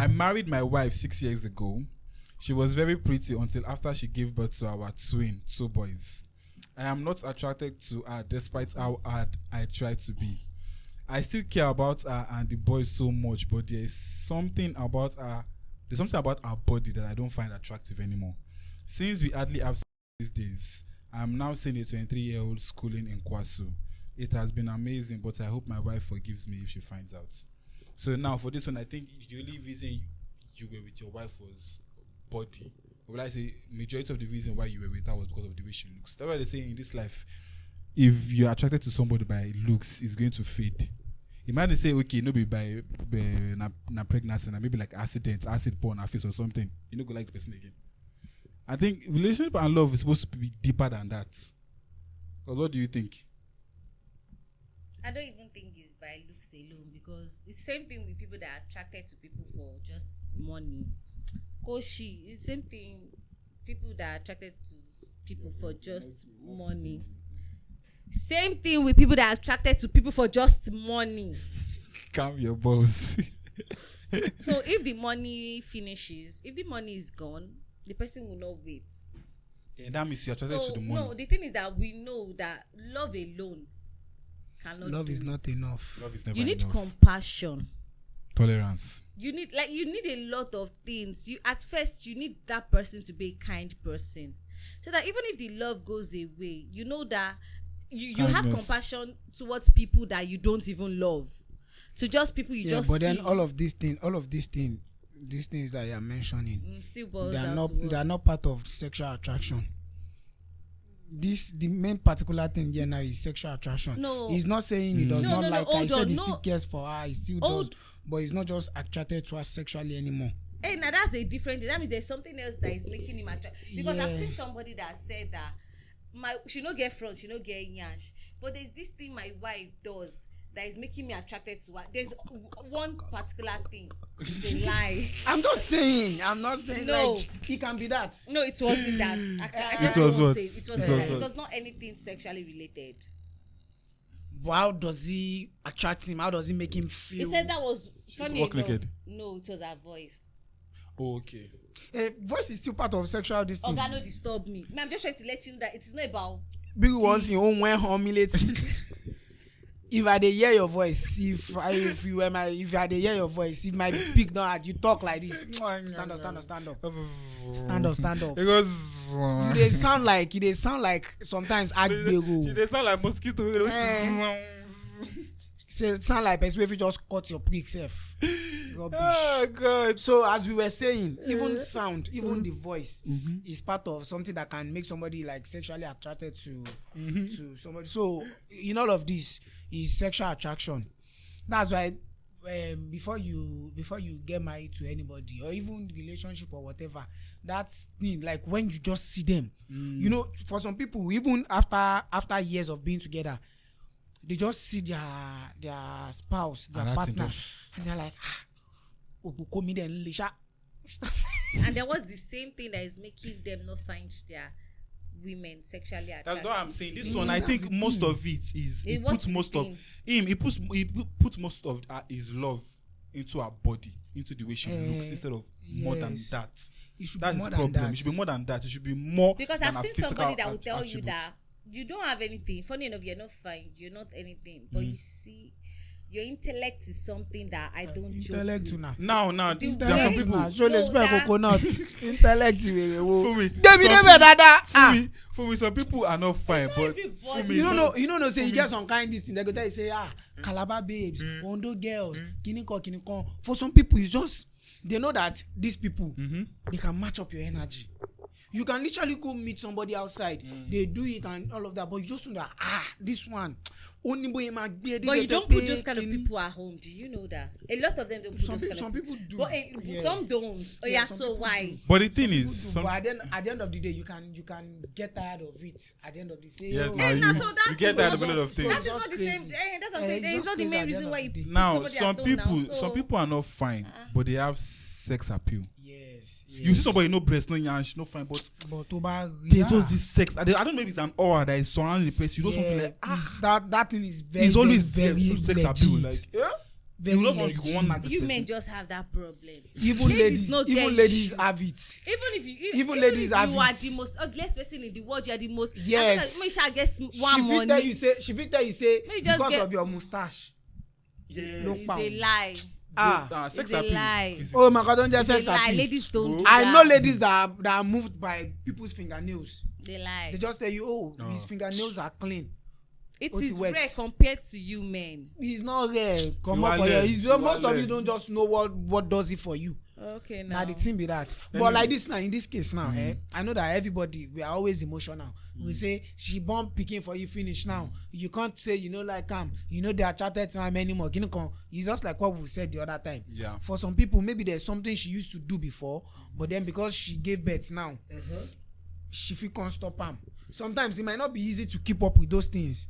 I married my wife 6 years ago. She was very pretty until after she gave birth to our two boys. I am not attracted to her despite how hard I try to be. I still care about her and the boys so much, but there's something about her body that I don't find attractive anymore. Since we hardly have sex these days, I'm now seeing a 23-year-old schooling in Kwasu. It has been amazing, but I hope my wife forgives me if she finds out. So now for this one, I think the only reason you were with your wife was body. Or will I say majority of the reason why you were with her was because of the way she looks. That's why they say in this life, if you're attracted to somebody by looks, it's going to fade. You might say, okay, no be by na pregnancy, maybe like acid pour on her face or something. You don't go like the person again. I think relationship and love is supposed to be deeper than that. But what do you think? I don't even think it's by looks alone, because it's the same thing with people that are attracted to people for just money. Koshi, it's the same thing. People that are attracted to people for just money. Same thing with people that are attracted to people for just money. Calm your balls. So if the money finishes, if the money is gone, the person will not wait. Yeah, that means you're attracted to the money. No, the thing is that we know that love alone cannot. Love is not enough. Love is never You need enough. compassion. Tolerance. You need a lot of things. You at first you need that person to be a kind person, so that even if the love goes away, you know that you have compassion towards people that you don't even love, to just people you just but see. then all of these things that you are mentioning, still boils they are down not to what? they are not part of sexual attraction. The main particular thing here now is sexual attraction. No, he's not saying he does not like her. He said he still no. cares for her. He still does, but he's not just attracted to her sexually anymore. Hey, now that's a different thing. That means there's something else that is making him attracted. Because I've seen somebody that said that she no get front, she no get nyash, but there's this thing my wife does that is making me attracted to her. There's one particular thing. It's a lie. I'm not saying no. like it can be that. No, it wasn't that. It was what? It was not anything sexually related. How does he attract him? How does he make him feel? He said that was funny enough. Naked. No, it was her voice. Oh, okay. Voice is still part of sexual distance. Oga, no disturb me. I'm just trying to let you know that it's not about big ones in own when humiliating. If I dey hear your voice, if I dey hear your voice, if my big don't had you talk like this, stand up. Because You dey sound like sometimes agbero. they sound like mosquito. Say sound like person if you just cut your prick self. Rubbish. Oh God. So as we were saying, even sound, even the voice is part of something that can make somebody like sexually attracted to somebody. So in all of this is sexual attraction. That's why before you get married to anybody or even relationship or whatever, that thing like when you just see them, you know, for some people even after years of being together, they just see their spouse, their partner, and they're like, and there was the same thing that is making them not find their women sexually attractive. That's what I'm saying. This one, I think most of it is he puts most of his love into her body, into the way she looks, instead of more than that. That's the problem. It should be more than that. It should be more. Because I've seen somebody that will tell you that you don't have anything. Funny enough, you're not fine. You're not anything. But you see, your intellect is something that I don't intellect joke with. Now, there are some people. Coconut. Intellect. For me, some people are not fine, but for me, you don't know. Say you get some kind of this thing. They go tell you say, Calabar babes, Ondo girls, Kiniko. For some people, it's just they know that these people they can match up your energy. You can literally go meet somebody outside. They do it and all of that, but you just know that this one. But you don't put those kind of people at home. Do you know that? A lot of them don't put those kind of people. Some people do. But some don't. So why? But the thing is, but at the end of the day, you can get tired of it. At the end of the day, yes, you get tired of a lot of things. That is not the same. That's what I'm saying. It's not the main reason why you put now somebody at home. Some people are not fine, but they have sex appeal. Yes. You see somebody no breast, no yansh, no fine, but there's just this sex. I don't know if it's an aura that is surrounding the place. You know something like that thing is very, it's always very sex legit. appeal. Like Very You don't want legit. you want that You person. men just have that problem. Even ladies no get ladies issue. have it. Even ladies if have you are it. the most ugliest person in the world, you are the most. Yes. Make sure I get She one fit tell you money. say May you just because get- of your mustache. No It's pound. a lie. Sex It's a appeal lie. is- Oh my God, don't just It's sex a lie. appeal. Ladies don't do I that. know ladies that are moved by people's fingernails. They lie. They just tell you, oh, his fingernails are clean. It Oti is wet. rare compared to you men. He's not rare. Come You on are for led. you. You Most are of you led. don't just know what does it for you. Okay, Now now. the thing be that. But like this now, in this case now, I know that everybody, we are always emotional. We say she born picking for you finish now. You can't say you know like they are chatted to him anymore. It's just like what we said the other time. Yeah. For some people, maybe there's something she used to do before, but then because she gave birth now, she feel can't stop him. Sometimes it might not be easy to keep up with those things.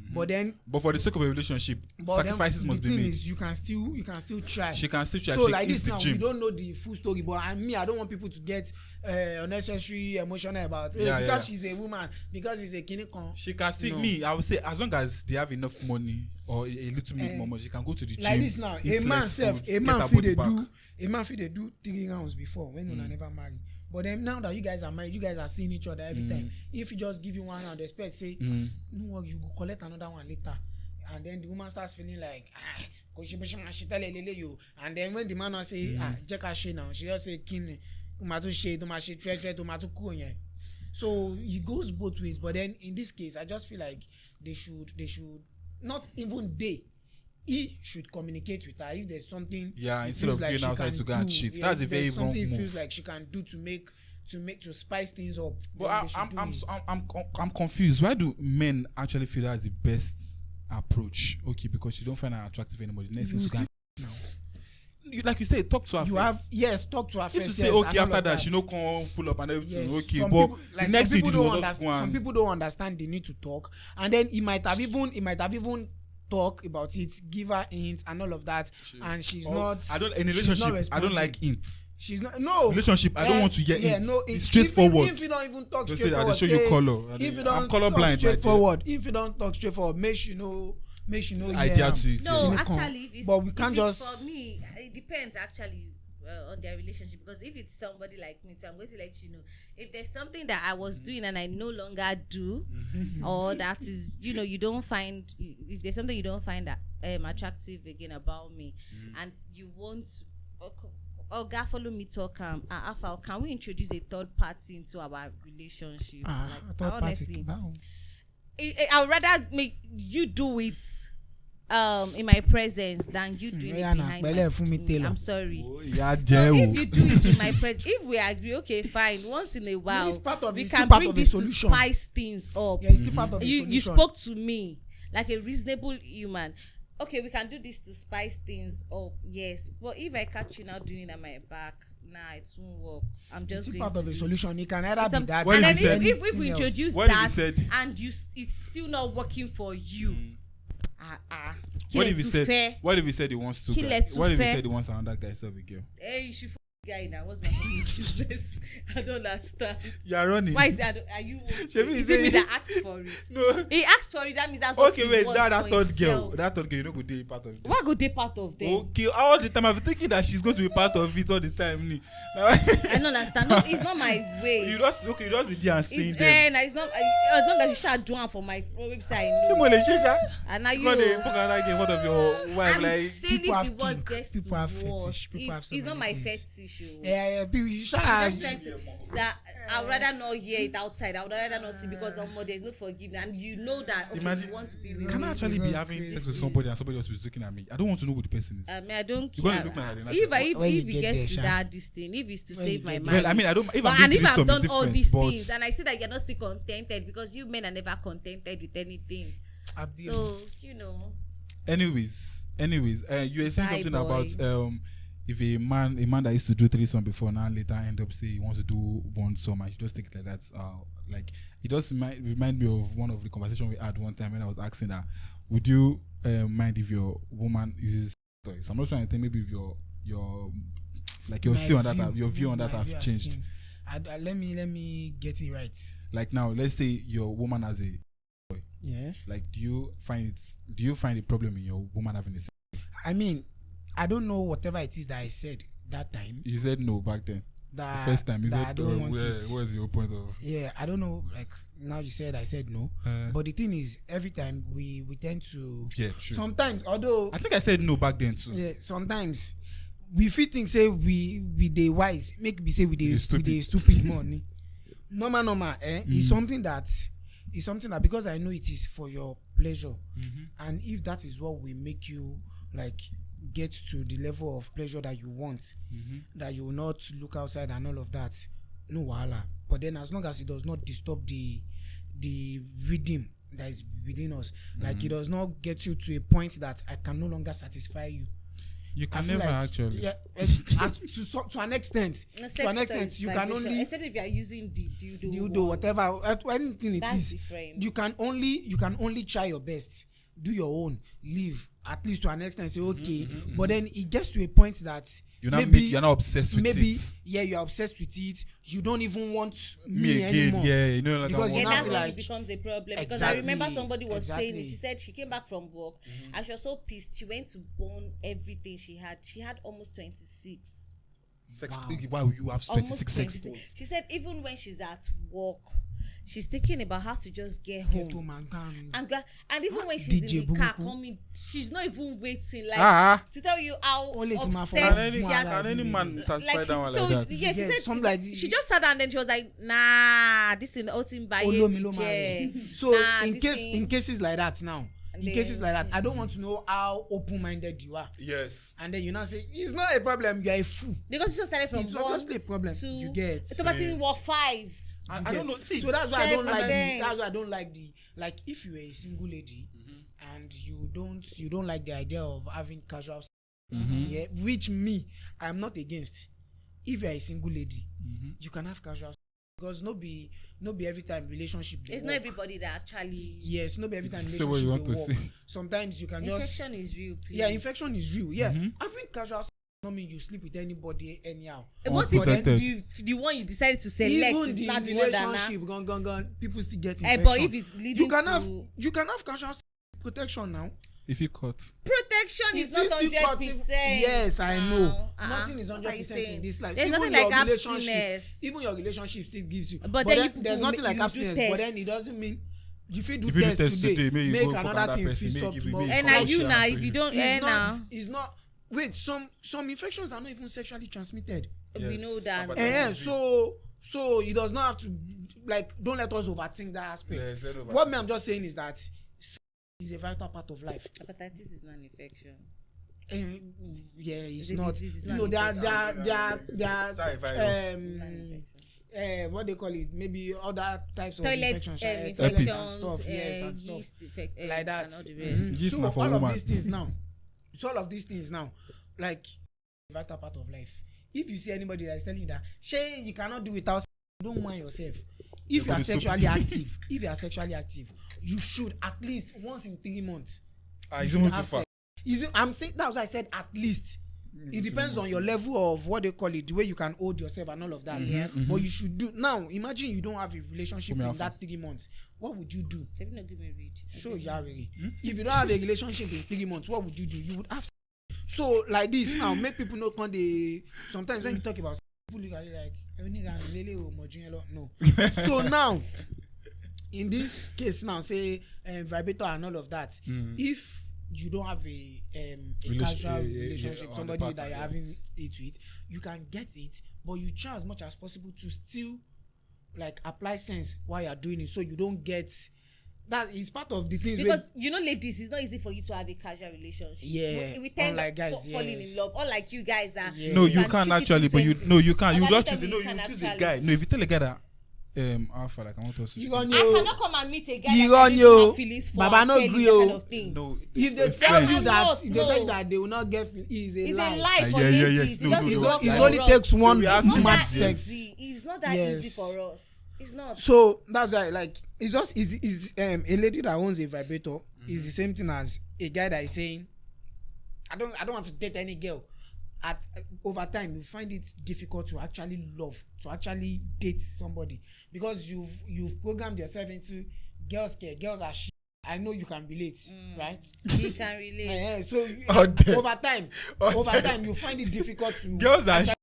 But then, But for the sake of a relationship, sacrifices must be the thing made. is, you can still try. She can still try. So She like is this the now, gym. we don't know the full story, but I don't want people to get unnecessary emotional about it. Yeah, Because yeah. she's a woman, because he's a kinikon. She can still No. me. I would say as long as they have enough money or a little bit more money, she can go to the gym. Like this now, eat a man less self, food, a get man her feel body they back. do 3 rounds before when una never marry. But then now that you guys are married, you guys are seeing each other every time. If you just give you 1 round, expect say, no worry, you go collect another one later. And then the woman starts feeling like, and then when the man now say, jeka she now, she just say, kin, umatu she, umatu tre, umatu kuonye. So it goes both ways. But then in this case, I just feel like they should not even he should communicate with her if there's something. Yeah, he instead feels of like going she outside can to go and do. cheat. Yeah, That's a if very there's wrong something he move. feels like she can do to spice things up. But then they should do it. I'm confused. Why do men actually feel that's the best approach? Okay, because you don't find her attractive anymore. The next thing you can, like you say, talk to her. You first. have talk to her If you first. say yes, okay and all after of that, she no come pull up and everything. Yes, Okay, some but people, like, the next some thing people you don't do was understand. Some people don't understand the need to talk, and then he might have even talk about it, give her hints and all of that, and she's not. I don't in a she's not relationship. I don't responding. like hints. She's not. No Relationship. I don't want to get hints. No, It's straightforward. If you don't even talk They say that straightforward, they show you color. If you I'm don't color talk blind. straightforward, if you don't talk straightforward, make you know. Idea to it. No, yeah. actually, if it's, But we can't if it's just- for me, it depends actually on their relationship. Because if it's somebody like me, so I'm going to let you know if there's something that I was doing and I no longer do, or that is you don't find, if there's something you don't find that attractive again about me, and you want. God, follow me talk. Alpha, can we introduce a third party into our relationship? Honestly, I would rather make you do it in my presence than you doing it behind my. I'm sorry. Yeah, So if you do it in my presence, if we agree, okay, fine. Once in a while, It's part of- we it's can still part bring of the this to solution. spice things up. Yeah, it's still part of the You solution. spoke to me like a reasonable human. Okay, we can do this to spice things up. Yes, but if I catch you now doing it at my back, nah, it won't work. I'm It's just still going part to of the be solution. It can either be that. What and if then he said- if we anything else. introduce What if he that said- and it's still not working for you, What if he too said? fair. What if he said he wants to? Kill guy- it too What if he fair. said he wants another guy serve a girl? Hey, you should guy now. What's my fucking business? I don't understand. You are running. Why is it? Are you? Shebi Is say- it me that asked for it? No. He asked for it. That means that's what Okay, he wait. wants That for third girl. himself. That third girl. You know, go do part of it. What go they part of them? Okay, all the time I've been thinking that she's going to be part of it all the time. Ni. I don't understand. No, it's not my way. You just be there and saying It's, them. nah, it's not. As long as you start doing for my website, I Ṣé know. mo lè ṣe ṣá? And now you. Because they fuck another girl in front of your wife I'm like. saying people if have the worst kink, gets people to have worst, fetish, people have so it's not many my things. fetish. Yeah, people, you should I'm just trying to that I'd rather not hear it outside. I would rather not see because there's no forgiveness, and you know that. Okay, Imagine- you want to be with Can I me. actually be Jesus having Christ. sex with somebody and somebody else is looking at me? I don't want to know who the person is. I mean, I don't You're gonna care. look like that, If When you it get gets there, to Sha. that this thing, if it's to When save you my get mind. Well, I mean, I don't. If But I'm and doing if I've threesome, done it's all different, these but things and I see that you're not still contented because you men are never contented with anything. Abuse. So you know. anyways, you were saying Bye, something boy. about if a man that used to do threesome before now later end up say he wants to do one sum, I should just take it like that. Like it does remind me of one of the conversation we had one time when I was asking that, would you mind if your woman uses toys? I'm not trying to think maybe if your like your My view on that view- your view on that my view have has changed. Let me get it right. Like now, let's say your woman has a Yeah. like, do you find a problem in your woman having a sex? I mean, I don't know whatever it is that I said that time. You said no back then. That The first time you that said I don't want it. where's your point of? Yeah, I don't know. Like now you said I said no, but the thing is, every time we tend to. Yeah, true. Sometimes, although I think I said no back then too. yeah, sometimes we feel think say we dey wise, make we say we dey stupid money. Normal. It's something that because I know it is for your pleasure, and if that is what will make you like get to the level of pleasure that you want, that you will not look outside and all of that, no wahala. But then as long as it does not disturb the rhythm that is within us, like it does not get you to a point that I can no longer satisfy you. You I can feel never like, actually. yeah, to an extent. To an extent, you can only except if you are using the dildo, whatever, anything it that's is. different. You can only try your best, do your own, live at least to an extent. Say okay, but then it gets to a point that You're not obsessed with it. Yeah, you're obsessed with it. You don't even want Me again, anymore. yeah, you know, like Because I you Yeah, now that's feel when like it becomes a problem. Because Exactly, I remember somebody was saying exactly. it. She said she came back from work and she was so pissed. She went to burn everything she had. She had almost 26. sex. Wow. Why will you have Almost 26 sex 26. toys? She said even when she's at work, she's thinking about how to just get Get home. home and can- And even when she's DJ in the car Bubuku. coming, she's not even waiting. Like to tell you how Only to my obsessed phone. she Can has. any man satisfy Like that one so, like that? yeah, she Yeah, said something like she just sat down and then she was like, nah, this in the ultimate buy Olomi lo mare. So Nah, in this in cases like that now, And in then cases like that, I don't want to know how open-minded you are. Yes. And then you now say it's not a problem, you are a fool. because it just started from It's one obviously a problem. to You get. it's about in war 5. I You don't get. know. See, So that's why I don't like the. Seven That's why I don't like the. Like if you are a single lady, and you don't like the idea of having casual. Yeah, which me I am not against. If you are a single lady, you can have casual because no be every time relationship. dey It's work. not everybody that actually Yes, no be every time Say what you relationship want dey to work. say. Sometimes you can just infection is real, please. yeah, infection is real. Yeah, having casual sex don't mean you sleep with anybody anyhow. What if Unprotected. the one you decided to select Even is the not the one that relationship gone, people still get now? infection. But if it's leading you can to have casual sex protection now. If you cut, protection is It not still cut 100%. Yes, I know. Uh-uh. Nothing is What are you 100% in saying? this life. There's Even nothing like your relationship, abstinence. even your relationship still gives you. But then you there's people nothing like you do abstinence. But then tests. it doesn't mean you fit do If you do test test today, today, may you go fuck another another thing person, fit may stop give you- tomorrow. may And you now come you share now for if you you. don't It's now it's not. Wait, some infections are not even sexually transmitted. we Yes. know that. But So it does not have to like. Don't let us overthink that aspect. Yes, let us What I'm just saying is that sex is a vital part of life. Hepatitis is not an infection. Yeah, it's It's a not. disease, it's You not know, an they infection. are It's not a virus. It's not an infection. what they call it, maybe other types of Toilet infections, infections, toilets and stuff, yes, and stuff yeast like that. and all the rest. Yeast So na for all woman. of these things now, like vital part of life. If you see anybody that is telling you that, Shay, you cannot do without, sex," don't mind yourself. If you are Everybody so- sexually active, you should at least once in 3 months. Ah, you it's should even too have far. sex. I'm saying that's why I said at least. It depends on your level of what they call it, the way you can hold yourself and all of that. But you should do now. Imagine you don't have a relationship Come here, in that 3 months. What would you do? Let me not give me read. Show Yahweh. If you don't have a relationship in 3 months, what would you do? You would have. So like this now, make people know when they. Sometimes when you talk about sex, people look at it like no. So now, in this case now, say vibrator and all of that. If you don't have a casual relationship, on somebody the partner, that you're having it with, you can get it, but you try as much as possible to still like apply sense while you're doing it, so you don't get that is part of the things Because you know, ladies, it's not easy for you to have a casual relationship. Yeah, we tend unlike guys, falling in yes. love. Unlike you guys are. Yeah. No, you can can't shoot it actually, into but you anything. no, you can't. You And just that choose. time No, you you can choose a actually- guy. No, if you tell a guy that alpha, like I want us to. You gonna I know. cannot come and meet a guy You that I gonna don't know. have feelings for. Baba and no tell him gree, that oh. kind of thing. No, If they a tell friend. you I'm that, not, if they tell you no. that they will not get is a It's lie. a lie for Yeah, ladies. yes. No, no, no. It Like- only takes one We have It's not mad that sex. easy. It's not that Yes. easy for us. It's not. So that's why, like, it's just is a lady that owns a vibrator is the same thing as a guy that is saying, I don't want to date any girl. Over time, you find it difficult to actually love, to actually date somebody because you've programmed yourself into girls care, girls are shit. I know you can relate, right? He can relate. So over time, you find it difficult to girls that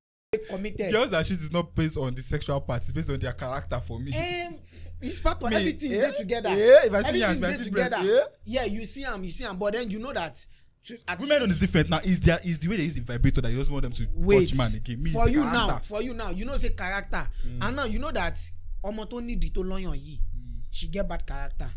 committed. Girls that shit is not based on the sexual part, it's based on their character for me. It's part of everything they together. If I see everything you they together. You see them, but then you know that. Women on is different now. Is the way they use the vibrator that you just want them to touch man again. For you now, you know say character, and now you know that Omo to need to learn yi. She get bad character.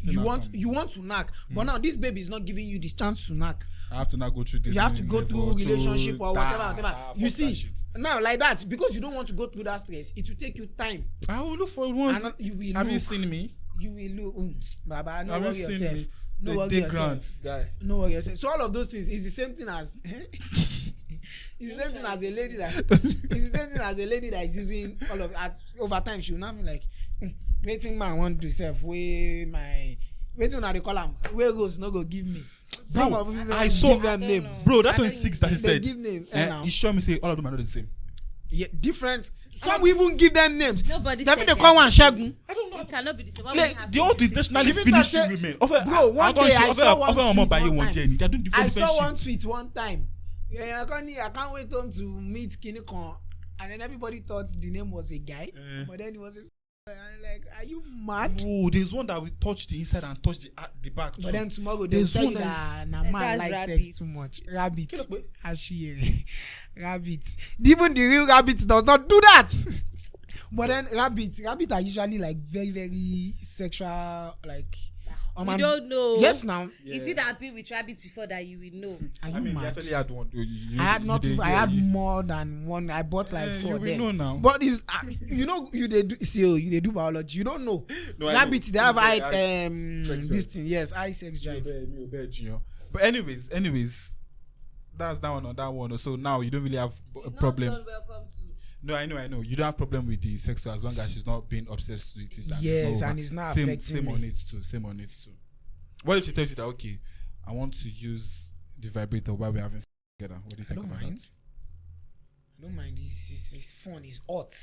You want to knack, but now this baby is not giving you the chance to knack. I have to now go through this. You have to go through relationship or whatever. You see, now like that, because you don't want to go through that stress, it will take you time. I will look for it once. Have you seen me? You will look, Baba. No worry yourself. Me? No worry yourself. No worry yourself. So all of those things is the same thing as. It's the same thing as a lady that. It's the same thing as a lady that is using all of at over time. She will not be like, waiting man want to self waiting when they call am where goes no go give me. Some of them I saw give them names. Bro, that 26 that he said. Give names. He showed me say all of them are not the same. Yeah, different. Some will even give them names. Nobody said said they call one Shagun. I don't know. It cannot be the same. Like, they all intentionally finishing women. Bro, one day I saw one tweet. They're doing different I saw one shit. tweet one time. Yeah, I can't wait home to meet Kinikon. And then everybody thought the name was a guy. But then it was a and like, are you mad? Oh, there's one that will touch the inside and touch the back too. But then tomorrow there's one that man likes sex too much. Rabbit. Rabbit. Even the real rabbit does not do that. But then rabbit are usually like very, very sexual, like. You don't know. Yes, now. Yeah. Is it that been with rabbits before that you will know? I mean, you actually had one. I had more than one. I bought like 4 you then. Know now. But it's you they do biology. You don't know. No, rabbits they have this thing. Yes, eye sex drive. But anyways, that's that one on that one. So now you don't really have a problem. Welcome to. No, I know. You don't have problem with the sex as long as she's not being obsessed with it. Yes, and it's not affecting same me. Same on it too. What if she tells you that okay, I want to use the vibrator while we're having sex together? What do you think about that? I don't mind. It's fun. It's hot.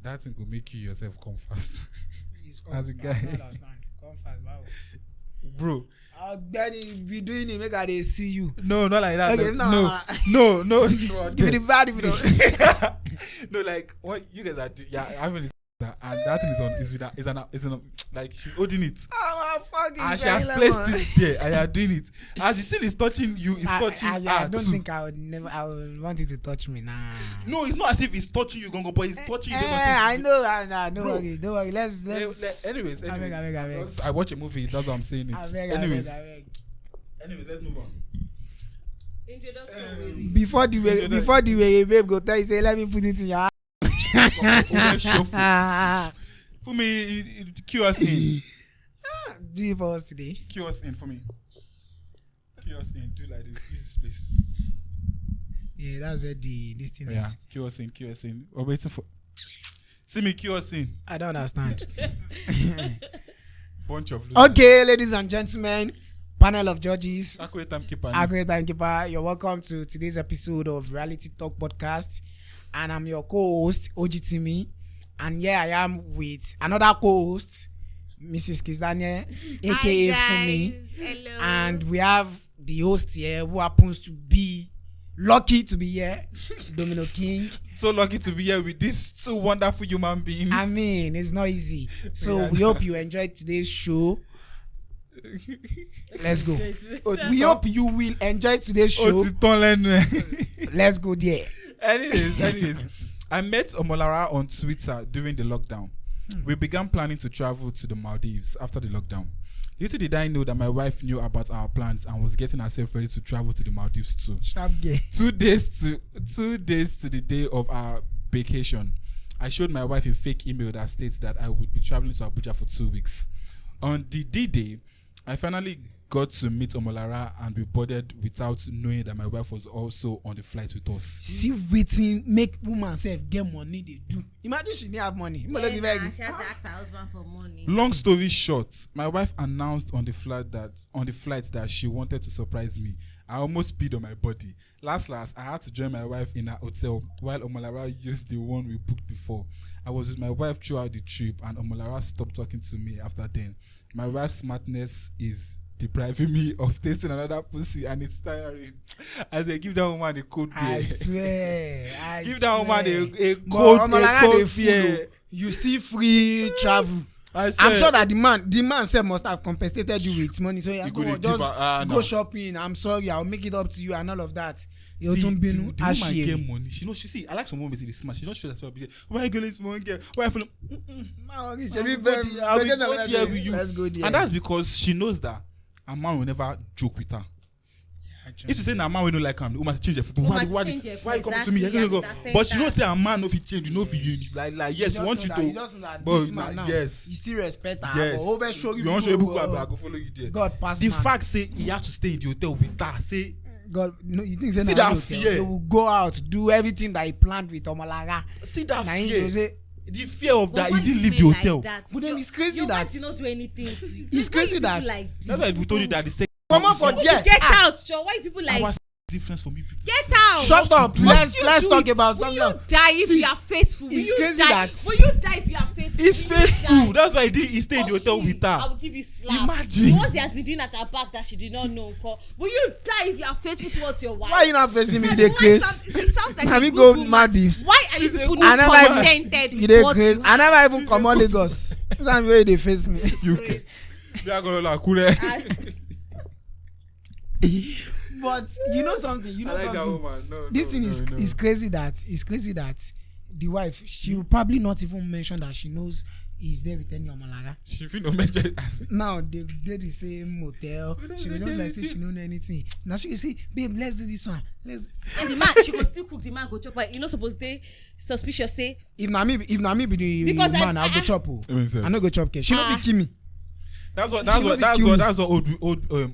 That thing will make you yourself come fast. As a guy. Come fast, wow. Bro. Daddy be doing it, make they see you. No, not like that. Okay, no. It's giving the bad if you don't. No, like what you guys are doing. Yeah, having this and that thing is on like she's holding it. Oh, fucking and she has placed it there and you are doing it. As the thing is touching you, it's touching her I don't too. think I would want it to touch me. Nah. No, it's not as if it's touching you, Gongo, but it's touching you. I know. Don't worry. Let's. Anyways. I I watch a movie. That's what I'm saying. Anyways, let's move on. Introduction. Before the way babe go tell you say let me put it in your. For me, cue us in. Do it for us today. Cue us in for me. Cue us in. Do like this. Use this place. Yeah, that's where this thing is. Cue us in. We're waiting for. See me, cue us in. I don't understand. Bunch of losers. Okay, ladies and gentlemen, panel of judges. Accurate timekeeper. You're welcome to today's episode of Reality Talk Podcast. And I'm your co-host, Ogteamie. And here I am with another co-host, Mrskizzdaniel, aka Fumi. Hello. And we have the host here who happens to be lucky to be here, Dominoking. So lucky to be here with these two wonderful human beings. I mean, it's not easy. So we hope you enjoyed today's show. Let's go. We hope you will enjoy today's show. Let's go there. Anyways, I met Omolara on Twitter during the lockdown. We began planning to travel to the Maldives after the lockdown. Little did I know that my wife knew about our plans and was getting herself ready to travel to the Maldives too. Sharp gay. 2 days to the day of our vacation, I showed my wife a fake email that states that I would be traveling to Abuja for 2 weeks. On the D-Day, I finally got to meet Omolara and we boarded without knowing that my wife was also on the flight with us. See waiting make woman self get money they do. Imagine she didn't have money. She had to ask her husband for money. Long story short, my wife announced on the flight that she wanted to surprise me. I almost peed on my body. Last, I had to join my wife in her hotel while Omolara used the one we booked before. I was with my wife throughout the trip and Omolara stopped talking to me after then. My wife's smartness is depriving me of tasting another pussy, and it's tiring. As they give that woman a cold beer. I swear. Give that woman a But cold beer. you see free travel. I'm sure that the man self must have compensated you with money. So yeah, go shopping. I'm sorry, I'll make it up to you and all of that. See, the woman get money. She knows. She see. I like some women say they smart. She don't show that people. Why you going to get? Why I feel? Let's go there. And that's because she knows that a man will never joke with her. If you say a man will not like him, the woman change her food. Why come to me? But she knows that a man if he change, you know if he like yes, you want you to. But yes, he still respect her. Yes, over show you want to show people I go follow you there. God pass. The fact say he had to stay in the hotel with her. Say God, no, you think say that fear? They will go out, do everything that he planned with Omalaga. See that now fear. The fear of that he didn't leave the hotel. But then it's crazy that did not do anything to you. It's crazy that that's why we told you that the second come on for there. Get out, Joe. Why people like difference for me people. Get out. Shut up. Let's talk about something. Will you die if you are faithful? Will it's you crazy die? that Will you die if you are faithful? He's faithful. That's why he stayed in the hotel with her. I will give you slap. Imagine. The ones he has been doing at her back that she did not know. Will you die if you are faithful towards your wife? Why are you not facing me the case? She sounds like Let a me good go woman. Maldives. Why are you people I not never contented You with dey what crazy. you I never even come on Lagos. That's where they face me. You can. They are gonna like kure. But you know something. You know I like something. that woman. No, This thing is crazy. That the wife, she will probably not even mention that she knows he's there with any Omalaga. She feel no mention it. Now they get the same motel. She will just like say she don't know anything. Now she will say, babe, let's do this one. Let's. And the man, she go still cook. The man go chop. But you know, suppose they suspicious say. If na me be the Because man, I'll go chop. I no go chop. She no be kill me. That's what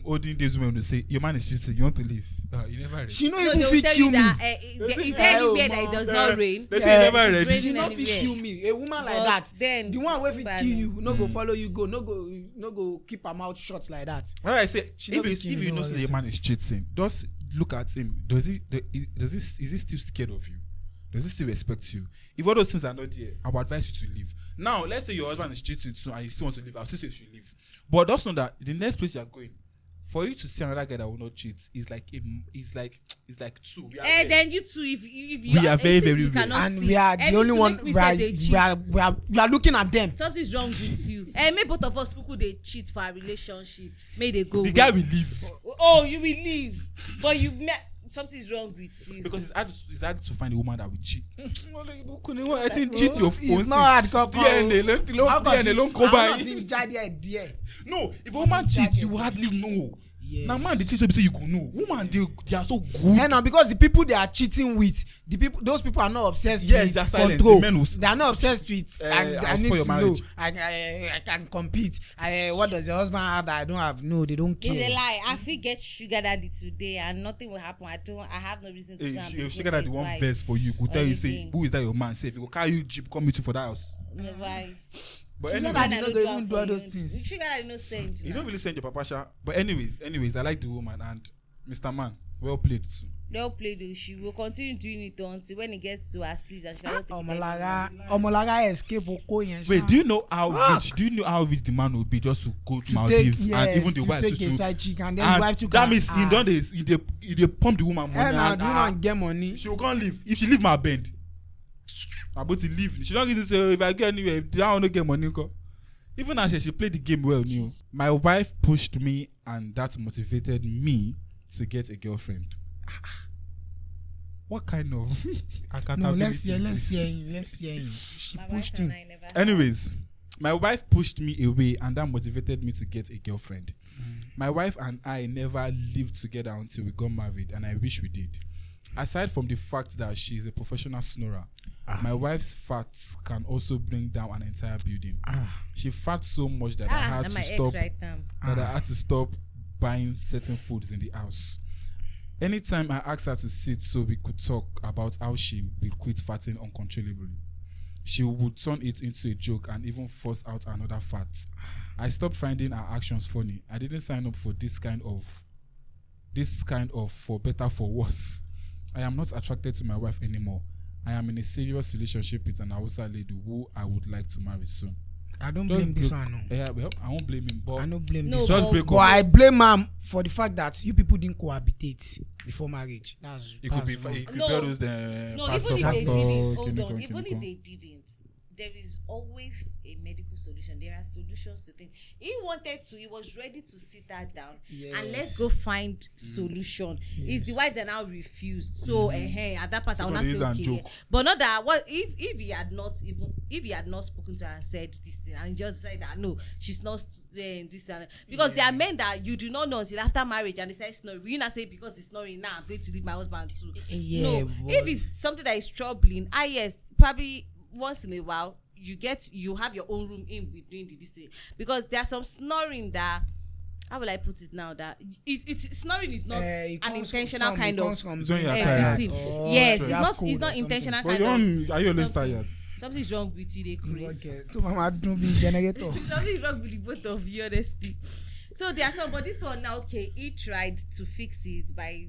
olden days women will say. Your man is cheating. You want to leave? You never ready. She no So even they will fit tell kill you me. that is there anywhere that it does not rain? They say you never it's ready. raining She no fit anywhere. kill me. A woman like But that. then, The one wey fit bad kill no. you, no go follow you go, no go keep her mouth shut like that. Well, I say She no fit if kill you me, know no that your man is cheating, just look at him. Is he still scared of you? Does he still respect you? If all those things are not there, I would advise you to leave. Now, let's say your husband is cheating too and you still want to leave. I'll still say you should leave. But just know that the next place you are going, for you to see another guy that will not cheat, is like two. Then you two, if you we are very, since very we cannot And see, we are the only one. we are looking at them. something's wrong with you. Make both of us kuku they cheat for our relationship. May they go. The guy will leave. Oh, you will leave, but you met. Something's wrong with you. Because it's hard to find a woman that will cheat. I think cheat your phone. It's not hard. No, if a woman cheats, you hardly know. Yes. Now, man, the things say you go know. Woman, they are so good. And now because the people they are cheating with, those people are not obsessed with The control. men will, they are not obsessed with. I need to know. I can compete. What does your husband have that I don't have? No, they don't care. It's a lie. I feel get sugar daddy today and nothing will happen. I have no reason to. If sugar daddy one verse for you, could tell you say, who is that your man? Say if you go carry you jeep, come meet you for that house. Why? But Sugar anyways, daddy don't even do all those things. Sugar daddy no send. you don't really send your papa sha. But anyways, I like the woman and Mr. Man, well played too. They'll play though. She will continue doing it until when it gets to her sleeves and she cannot take it. Omalaga escape Okoyen. Wait, do you know how rich the man will be just to go to Maldives and even the wife to side chick and then and the wife to that means he done this, he pump the woman money and the woman and get money. she will can't leave. If she leave my bend, I'm about to leave. She don't even say if I get anywhere, if I want to get money. Even as she played the game well, new. My wife pushed me and that motivated me to get a girlfriend. What kind of accountability? No, let's hear him. She pushed him. Anyways, my wife pushed me away and that motivated me to get a girlfriend. My wife and I never lived together until we got married, and I wish we did. Aside from the fact that she is a professional snorer, my wife's farts can also bring down an entire building. She farts so much that I had to stop buying certain foods in the house. Anytime I asked her to sit so we could talk about how she will quit farting uncontrollably, she would turn it into a joke and even force out another fart. I stopped finding her actions funny. I didn't sign up for this kind of for better for worse. I am not attracted to my wife anymore. I am in a serious relationship with an Hausa lady who I would like to marry soon. I don't Just blame this broke. one. No. Yeah, well, I won't blame him, but I don't blame No, this but- one. just break But up. I blame him for the fact that you people didn't cohabitate before marriage. It could be wrong. it could No. be all those No, pastor, even if they pastor, didn't, hold chemical, on. Even chemical. if they didn't, there is always a medical solution. There are solutions to things. He wanted to. He was ready to sit her down and let's go find solution. It's the wife that now refused. So, at that part, I will not say Somebody use okay. and joke. But not that. What if he had not spoken to her and said this thing and he just said that no, she's not saying this and because there are men that you do not know until after marriage and they start snoring. You not say because he's snoring now I'm going to leave my husband too. Yeah, No, but- if it's something that is troubling, yes, probably once in a while you have your own room in between this thing because there's some snoring that how will I put it now that it's snoring is not It an comes intentional from- kind it of comes from It's when you're being tired. this thing. Oh, Yes, so it's you have not cold or something. intentional But kind of. are you always something. tired? Something's wrong with you, they Chris. Okay, so mama don't be generator. Something's wrong with the both of you, honestly. So there are some, but this one now, okay, he tried to fix it by,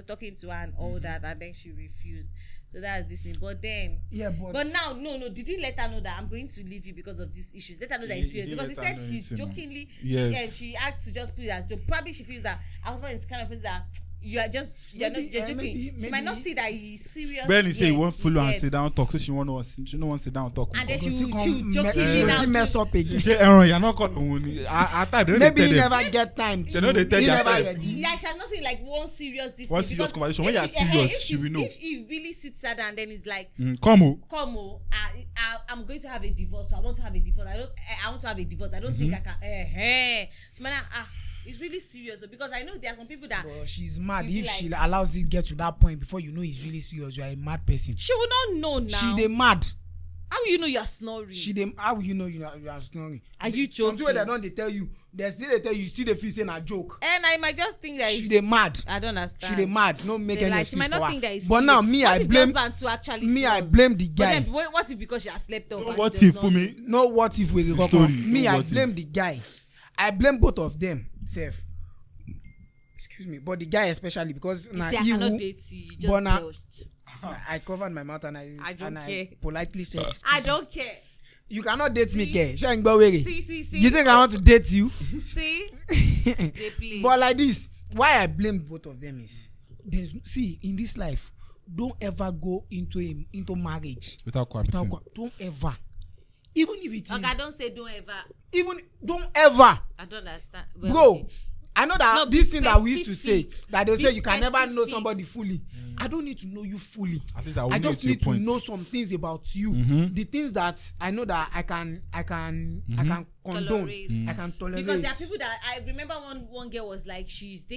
talking to her and all that, and then she refused. So that's this thing. But then, Yeah, but now, no, did he let her know that I'm going to leave you because of these issues? Let her know that He- it's he serious. didn't Because he let her said know she's anything, no. jokingly, Yes. she had to just put it as joke. Probably she feels that her husband is kind of person that you're Maybe, joking. maybe- She might not see that he's serious. Ben he say he yet, won't follow and yet. sit down talk, so she won't sit down talk. And then Go she still will come jokingly she will now still mess up again. Ṣé ẹran yà náà kọ́ òun ni? At time, they don't Maybe tell he them. never get time. They know they tell he their never parents. ready. Like she has not seen like one serious this One thing serious because conversation. When you are if serious, if she will know. If he really sits her down, then it's like, Come on. come on, I'm going to have a divorce. So I want to have a divorce. I want to have a divorce. I don't think I can. It's really serious because I know there are some people that But she's mad. You If be she like- allows it get to that point before you know it's really serious, you are a mad person. she will not know now. She dey mad. How will you know you're snoring? How will you know you are snoring? Are you joking? Something where they don't they tell you. They still they tell you still they feel saying a joke. And I might just think that She it's, dey mad. I don't understand. She dey mad. No make They any like, she excuse might for not her. think that it's But now serious. me What I if the blame husband too actually me I snores? blame the But guy. then what if because she has slept off? and What she does if not for know? me? No what if we go Story. come. Me No I what blame if. the guy. I blame both of them. Sef. Excuse me, but the guy especially because You na say I he cannot who- date you. You just but na- belched. I covered my mouth and I don't I care. politely said, I "Excuse me. don't care. You cannot date me, See? ke? Ṣé ń gbọ́ wèrè? See. You think I want to date you? See? They play. But like this, why I blame both of them is in this life, don't ever go into marriage Without cohabiting. don't ever. Even if it is Okay, don't say don't ever. even don't ever. I don't understand. Well, Bro, okay. I know that No, this be thing that we used to say specific. that they Be say you can never know specific. somebody fully. I don't need to know you fully. At least I will I know just to your need to point. know some things about you. The things that I know that I can condone. Tolerate. I can tolerate. Because there are people that I remember one girl was like she used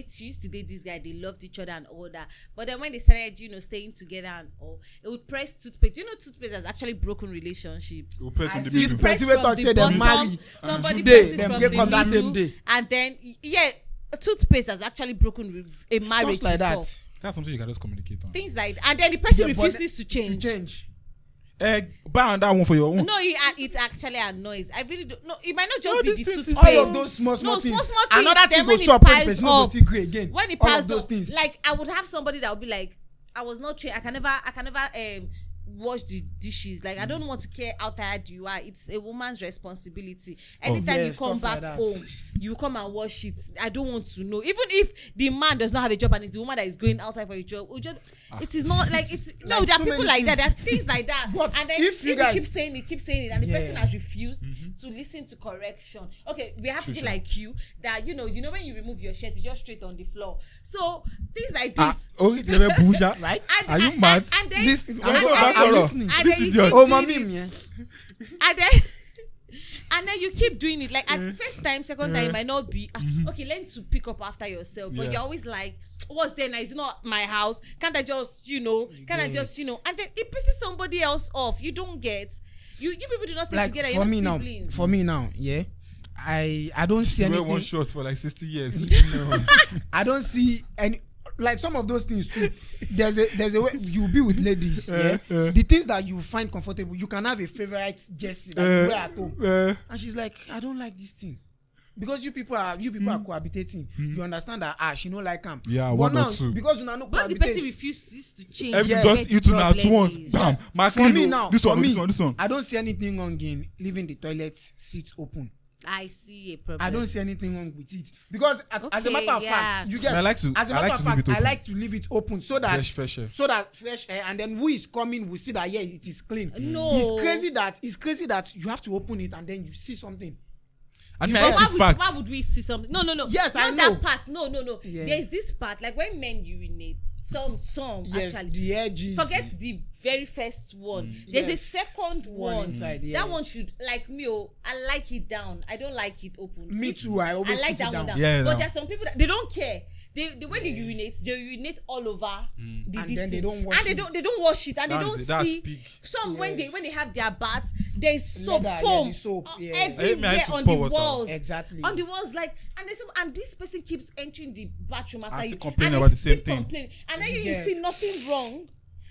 to date this guy, they loved each other and all that, but then when they started staying together and all, it would press toothpaste. Toothpaste has actually broken relationship. We'll press in I the see middle. Press person wey from talk the say dem bottom, marry somebody today presses dem from dey the come that middle, same day. and then toothpaste has actually broken a marriage Stuff like that. before. That's something you can just communicate on. Things like and then the person Yeah, but refuses to change. Buy another one for your own. No, it actually annoys. I really don't. No, it might not just No, be this the thing is- toothpaste. All of those small No, things. small things. Another thing Then go when it sup when the piles person no go up, still gree again. When it All piles of those up, things. like I would have somebody that would be like, I was not trained. I can never wash the dishes. Like I don't want to care how tired you are. It's a woman's responsibility. Anytime yeah, you come stuff back like that. home, you come and wash it. I don't want to know. Even if the man does not have a job and it's the woman that is going outside for a job, it is not like it's no. Like There are so people many like that. There are things. things like that. But And then if you guys- keep saying it, and the Yeah. person has refused to listen to correction. Okay, we have people like you that you know when you remove your shirt, it's just straight on the floor. So things like this. Right? Are you mad? And then, This and I'm then- sorry. listening. and This then you idiot. keep Oh, doing mommy, it. yeah. and then you keep doing it. Like at first time, second time, it might not be okay. Learn to pick up after yourself, but Yeah. you're always like, "What's there now? It's not my house. Can't I just, Can't I just, And then it pisses somebody else off. You don't get. You people do not stay Like together. for You're me not now, siblings. for me now, yeah. I don't see You wear anything. one shot for like 60 years. I don't see any like some of those things too. There's a way you be with ladies, yeah. The things that you find comfortable, you can have a favorite jersey that you wear at home, and she's like, I don't like this thing. because you people are cohabitating. You understand that she no like him. Yeah, but one now, or two. because you not But the cohabitate. person refuses to change. Everything Yes. just you two now at once. Bam. For me now, This for one, me, this one. I don't see anything wrong in leaving the toilet seat open. I see a problem. I don't see anything wrong with it because as a Okay, matter of yeah. fact, you get. I like to- As a I matter like of to leave fact, it I open. like to leave it open so that Fresh air. fresh air, and then who is coming will see that it is clean. No. It's crazy that you have to open it and then you see something. And me, But I like the fact. why would we see something? No. Yes, not I know. that part. No. Yeah. There's this part, like when men urinate. Some Yes, actually. the edges. Forget the very first one. There's a Yes. second one. Inside, yes. That one should, like me. I like it down. I don't like it open. Me too. I always like put that it one down. down. Yeah, but no. there's some people that they don't care. The way they urinate all over the And this then they thing. don't wash and they don't wash it, and they don't That's see big. some when Yes. they have their baths. There's soap Leather, yeah, foam the soap, yeah. I everywhere used to on pour the water. walls. Exactly. On the walls, like, and this person keeps entering the bathroom after still you complaining and about they the same keep thing. complaining. And then you Yes. see nothing wrong.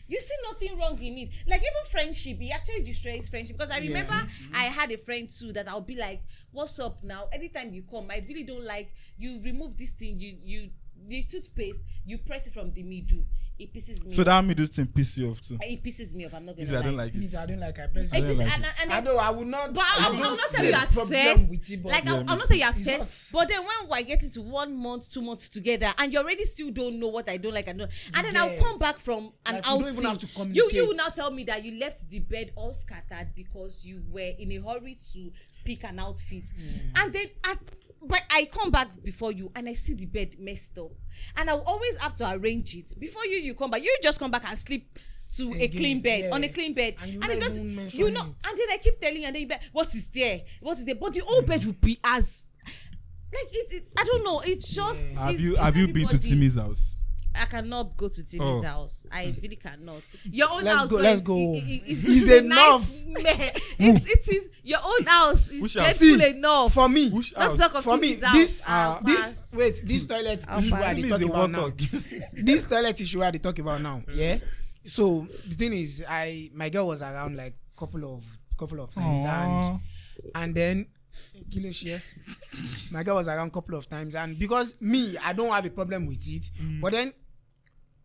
You see nothing wrong in it. Like even friendship, it actually destroys friendship. Because I remember I had a friend too that I'll be like, "What's up now?" Anytime you come, I really don't like you remove this thing. You the toothpaste, you press it from the middle. It pisses me So off. that made this thing piss you off too. It pisses me off. I'm not gonna This I lie. don't like Me, it. I don't like I It personally. pisses, like it. and I know I would not. but I I'll don't not see tell you a at problem first. with it, but Like Yeah, I'll me not too. tell you at It's first. just- But then when we get into 1 month, 2 months together, and you already still don't know what I don't like, and then I'll Yes. come back from an Like, you don't outing. even have to You communicate. will now tell me that you left the bed all scattered because you were in a hurry to pick an outfit, and then but I come back before you and I see the bed messed up, and I'll always have to arrange it before you come back. You just come back and sleep to a Again, clean bed, yeah. on a clean bed, And you it not doesn't, even mention you know, it. and then I keep telling you, and then you be like, what is there, but the whole bed will be as like it I don't know, it's just Have you been to everybody- Timmy's house? I cannot go to Timmy's Oh. house. I really cannot. Your own Let's house. go, no, let's is- go. It's It's enough. nightmare. It is your own house. It's Which house? dreadful See, enough. For me, Which Let's house? talk of for me, Timmy's this house. this toilet I'll issue pass. I dey Timmy's talk the about one now. talk. This toilet issue I dey talk about now. Yeah. So the thing is, my girl was around like couple of times, Aww. and then kilo share. My girl was around couple of times, and because me, I don't have a problem with it, but then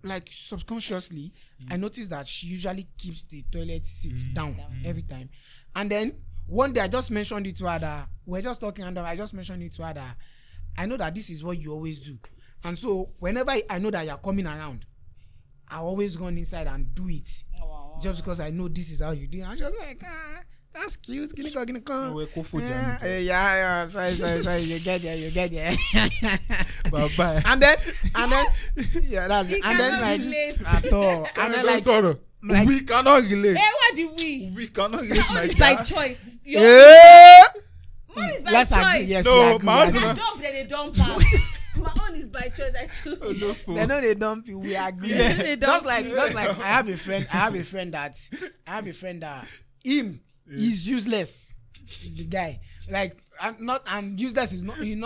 like subconsciously, I noticed that she usually keeps the toilet seat down every time, and then one day I just mentioned it to her that we're just talking, and I just mentioned it to her that I know that this is what you always do, and so whenever I know that you're coming around, I always run inside and do it, just because I know this is how you do it. I'm just like, that's cute. Gonna go. We're Kofu Jam. Yeah. Sorry. You get there. Bye bye. And then, yeah, that's it. He And then cannot like relate. at all. And then like, like- we cannot relate. Hey, what do we? We cannot relate, Mine my is by guy. choice. yeah. Mine is by Let's choice. agree. Yes, No, we agree. my we husband- agree. I dump, then they dump out. My own is by choice. I choose. Oh, no, fool. They know they dump you. We agree. They know they just dump like you. I have a friend that him is useless. The guy, like, and useless is not in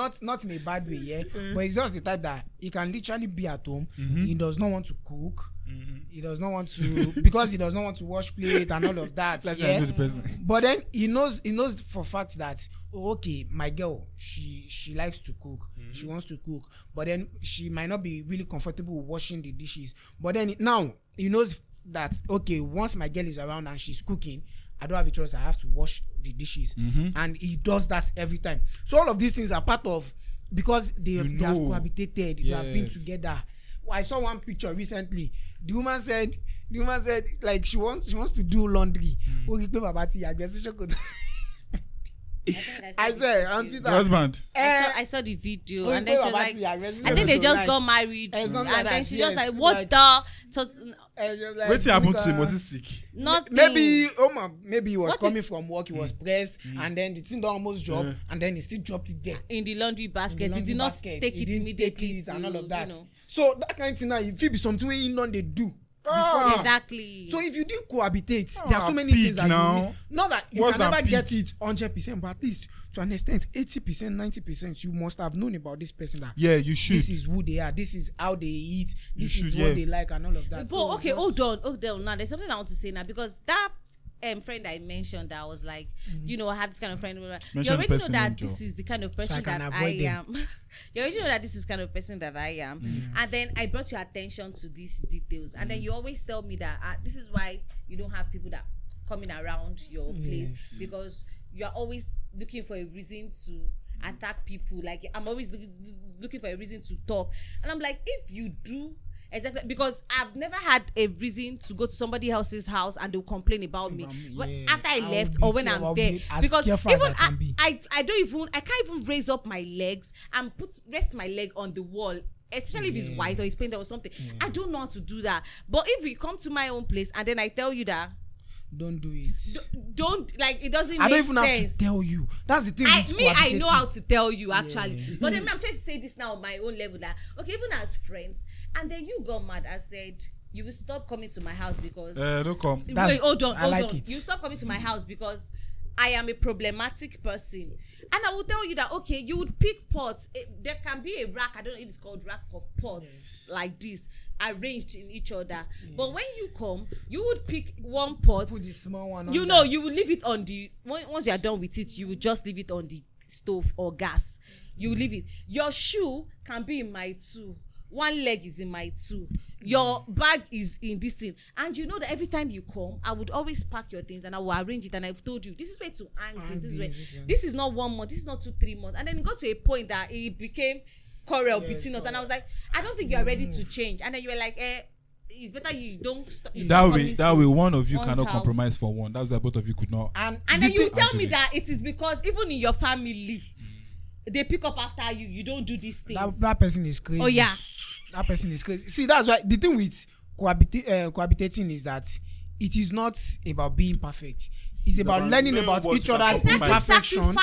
a bad way, yeah. But he's just the type that he can literally be at home. He does not want to cook. He does not want to because he does not want to wash plate and all of that. Let's yeah. know the person. But then he knows for fact that okay, my girl, she likes to cook. She wants to cook, but then she might not be really comfortable with washing the dishes. But then now he knows that okay, once my girl is around and she's cooking, I don't have a choice. I have to wash the dishes, and he does that every time. So all of these things are part of because they have cohabitated. They have been Yes. together. I saw one picture recently. The woman said like she wants to do laundry. I said, auntie, The husband. I saw the video, and then she was like, I think think they just got married, Something and like then that, she yes, just like, what like- the? Just, Wait till happened to him. Was he sick? nothing. Maybe he was What coming from work, he was pressed, and then the thing almost dropped, and then he still dropped it there. in the laundry basket. In the He did laundry not basket. take He it didn't immediately take it and all of that. You know. So that kind of thing now, if it be something we in they do. Exactly. So if you didn't cohabitate, there are so many big things that now. you miss. Not that you What's can never that get big? it 100%, but at least to an extent, 80%, 90%, you must have known about this person that Yeah, you should. this is who they are, this is how they eat, this should, is yeah. what they like, and all of that. But So okay, just- hold on. Now there's something I want to say now because that friend I mentioned that was like, you know, I have this kind of friend. You Mention already know person that name, this Joe. is the kind of So I person can that I avoid them. am. You already know that this is kind of person that I am. And then I brought your attention to these details. And then you always tell me that this is why you don't have people that coming around your place, because you're always looking for a reason to attack people. Like, I'm always looking for a reason to talk. And I'm like, if you do exactly, because I've never had a reason to go to somebody else's house and they'll complain about me. But after I left or when I'm there, because even I can't even raise up my legs and rest my leg on the wall, especially if it's white or it's painted or something. I don't know how to do that. But if you come to my own place and then I tell you that, don't do it. Don't, like, it doesn't make sense. I don't even have to tell you. That's the thing. I know how to tell you, actually. But then I'm trying to say this now on my own level, that okay, even as friends, and then you got mad and said you will stop coming to my house because don't come. Wait, hold on. It. You stop coming to my house because I am a problematic person. And I will tell you that, okay, you would pick pots. There can be a rack, I don't know if it's called rack of pots, like this, arranged in each other. But when you come, you would pick one pot. Put the small one on. You know, you will leave it on the, once you are done with it, you will just leave it on the stove or gas. You will leave it. Your shoe can be in my two. One leg is in my two. Your bag is in this thing. And you know that every time you come, I would always pack your things and I will arrange it. And I've told you, this is where to hang this. This is not 1 month. This is not 2-3 months. And then it got to a point that it became quarrel between us. And I was like, I don't think you are ready to change. And then you were like, it's better you don't stop. That way, one of you cannot house. Compromise for one. That's why both of you could not. And then you tell me that it is because even in your family, they pick up after you. You don't do these things. That person is crazy. Oh, yeah. That person is crazy. See, that's why the thing with cohabitating is that it is not about being perfect. It's about learning about each other's imperfection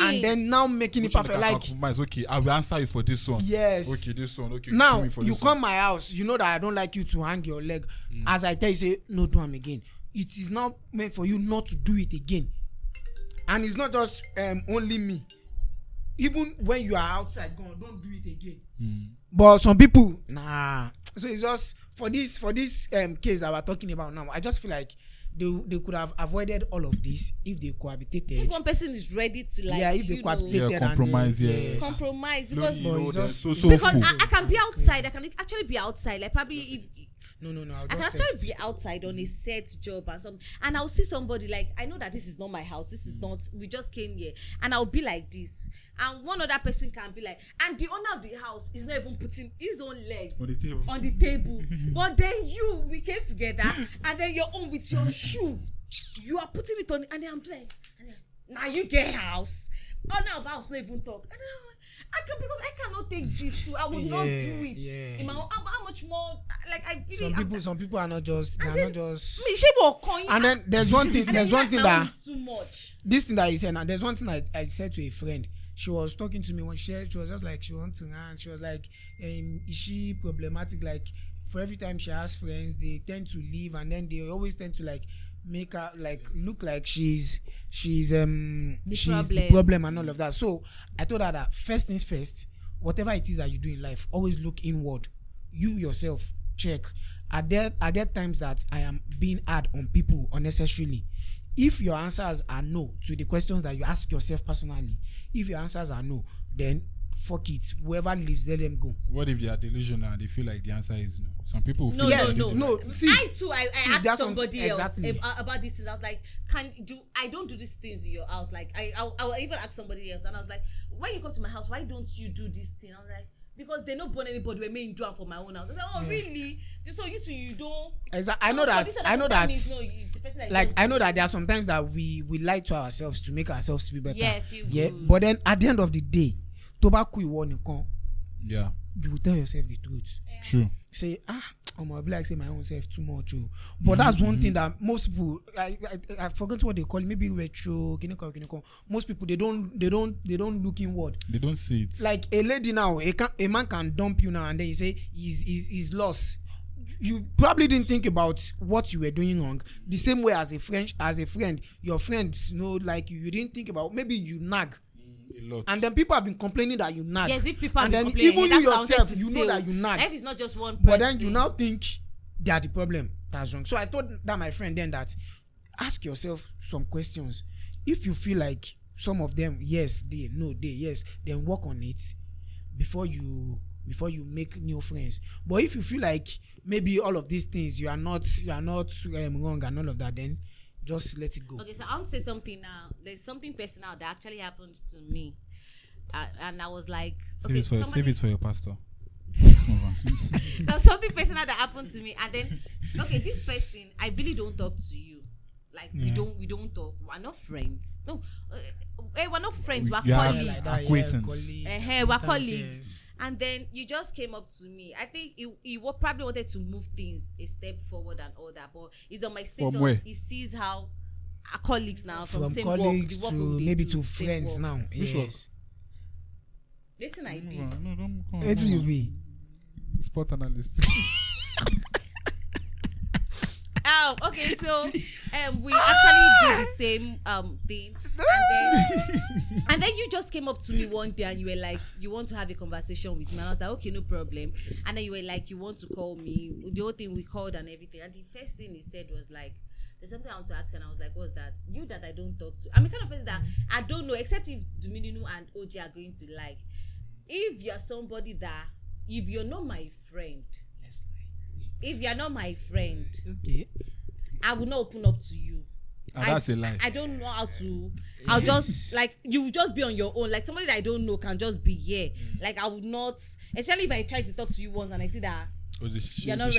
and then now making it perfect. Like, okay, I will answer you for this one. Yes. Okay, this one. Okay. Now you come my house. You know that I don't like you to hang your leg. As I tell you, say no, do them again. It is not meant for you not to do it again. And it's not just only me. Even when you are outside, don't do it again. But some people, nah. So it's just for this case that we're talking about now. I just feel like they could have avoided all of this if they cohabitated. If one person is ready to, like, if they cohabitated, compromise, compromise, because because I can be outside. I can actually be outside. Like, probably if. No. I can actually be outside on a set job and something, and I'll see somebody, like, I know that this is not my house. This is not. We just came here, and I'll be like this, and one other person can be like, and the owner of the house is not even putting his own leg on the table. But then we came together, and then your own with your shoe, you are putting it on, and then I'm like, now you get house. Owner of house not even talk. And then I'm like, because I cannot take this too. I would not do it. Yeah. How much more? Like, I feel some people are not just. They are not just. And then there's one thing. There's one thing that too much. This thing that you said. Now there's one thing I said to a friend. She was talking to me when she was just like, she wants to rant. She was like, is she problematic? Like, for every time she has friends, they tend to leave, and then they always tend to, like, make her, like, look like she's the problem and all of that. So I told her that first things first, whatever it is that you do in life, always look inward. You yourself check. Are there times that I am being hard on people unnecessarily? If your answers are no to the questions that you ask yourself personally, if your answers are no, then fuck it. Whoever leaves, let them go. What if they are delusional and they feel like the answer is no? Some people feel no. See, I asked somebody else about this thing. I was like, I don't do these things in your house. Like, I'll even ask somebody else, and I was like, when you come to my house, why don't you do this thing? I was like, because they don't burn anybody. We're making drunk for my own house. I said, really? So you don't. Exactly. I know that. Like, I know that there are sometimes that we lie to ourselves to make ourselves feel better. Yeah, feel good. But then at the end of the day, tobacco you will tell yourself the truth. Yeah. True. Say, I'm gonna be like, say my own self too much. But that's one thing that most people, I forgot what they call it, maybe retro, most people they don't look inward. They don't see it. Like a lady now, a man can dump you now and then you say he's lost. You probably didn't think about what you were doing wrong. The same way as a friend, your friends know, like you didn't think about, maybe you nag. And then people have been complaining that you nag. Yes, if people and have then been complaining, even you yourself, you know that you nag. Life is not just one person. But then you now think they are the problem. That's wrong. So I told that my friend then that ask yourself some questions. If you feel like some of them, yes, they, no, they, yes, then work on it before you make new friends. But if you feel like maybe all of these things you are not wrong and all of that, then just let it go. Okay, so I want to say something now. There's something personal that actually happened to me, and I was like, okay, save it for your pastor. There's something personal that happened to me, and then okay, this person, I really don't talk to you. Like we don't talk. We're not friends. No, we're not friends. We're colleagues. Like that, Acquaintance. We're colleagues. And then you just came up to me. I think he probably wanted to move things a step forward and all that, but it's on my status. From where? He sees how our colleagues now from same colleagues work, to maybe to friends now. Which work? Yes. Listen, I be. No, don't come. Where do you be? Sport analyst. Okay, so we actually do the same thing, and then you just came up to me one day and you were like, you want to have a conversation with me, and I was like, okay, no problem. And then you were like, you want to call me, the whole thing we called and everything, and the first thing he said was like, there's something I want to ask you, and I was like, what's that? You that I don't talk to. I'm the kind of person that I don't know, except if Domininu and OG are going to like. If you're somebody that, if you're not my friend, if you're not my friend, Okay. I will not open up to you. That's a lie. I don't know how to. I'll just like, you will just be on your own. Like somebody that I don't know can just be here. Like I would not, especially if I try to talk to you once and I see that you're not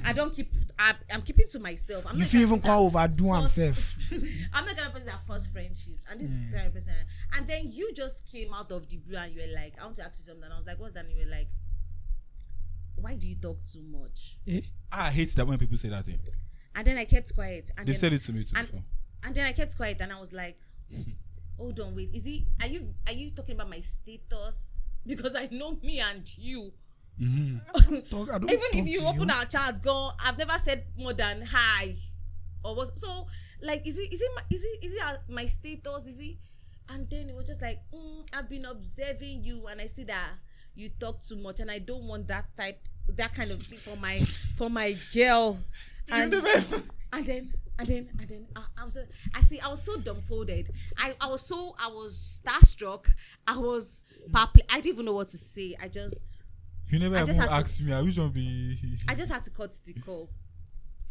I don't keep. I'm keeping to myself. I'm You not feel gonna even call overdo himself. I'm not gonna person that first friendships, and this is the kind of person. And then you just came out of the blue and you were like, I want to ask you something. And I was like, what's that? And you were like, why do you talk too much? I hate that when people say that thing. And then I kept quiet. And They've said it to me too before. And then I kept quiet and I was like, hold on, wait. Are you talking about my status? Because I know me and you. Even if you open our chat, go, I've never said more than hi. Or was so like is it my status? Is it? And then it was just like, I've been observing you and I see that you talk too much and I don't want that kind of thing for my girl. And then I was so dumbfounded. I was starstruck. I was perplexed. I didn't even know what to say. You never even asked me. I wish I'd be. I just had to cut the call.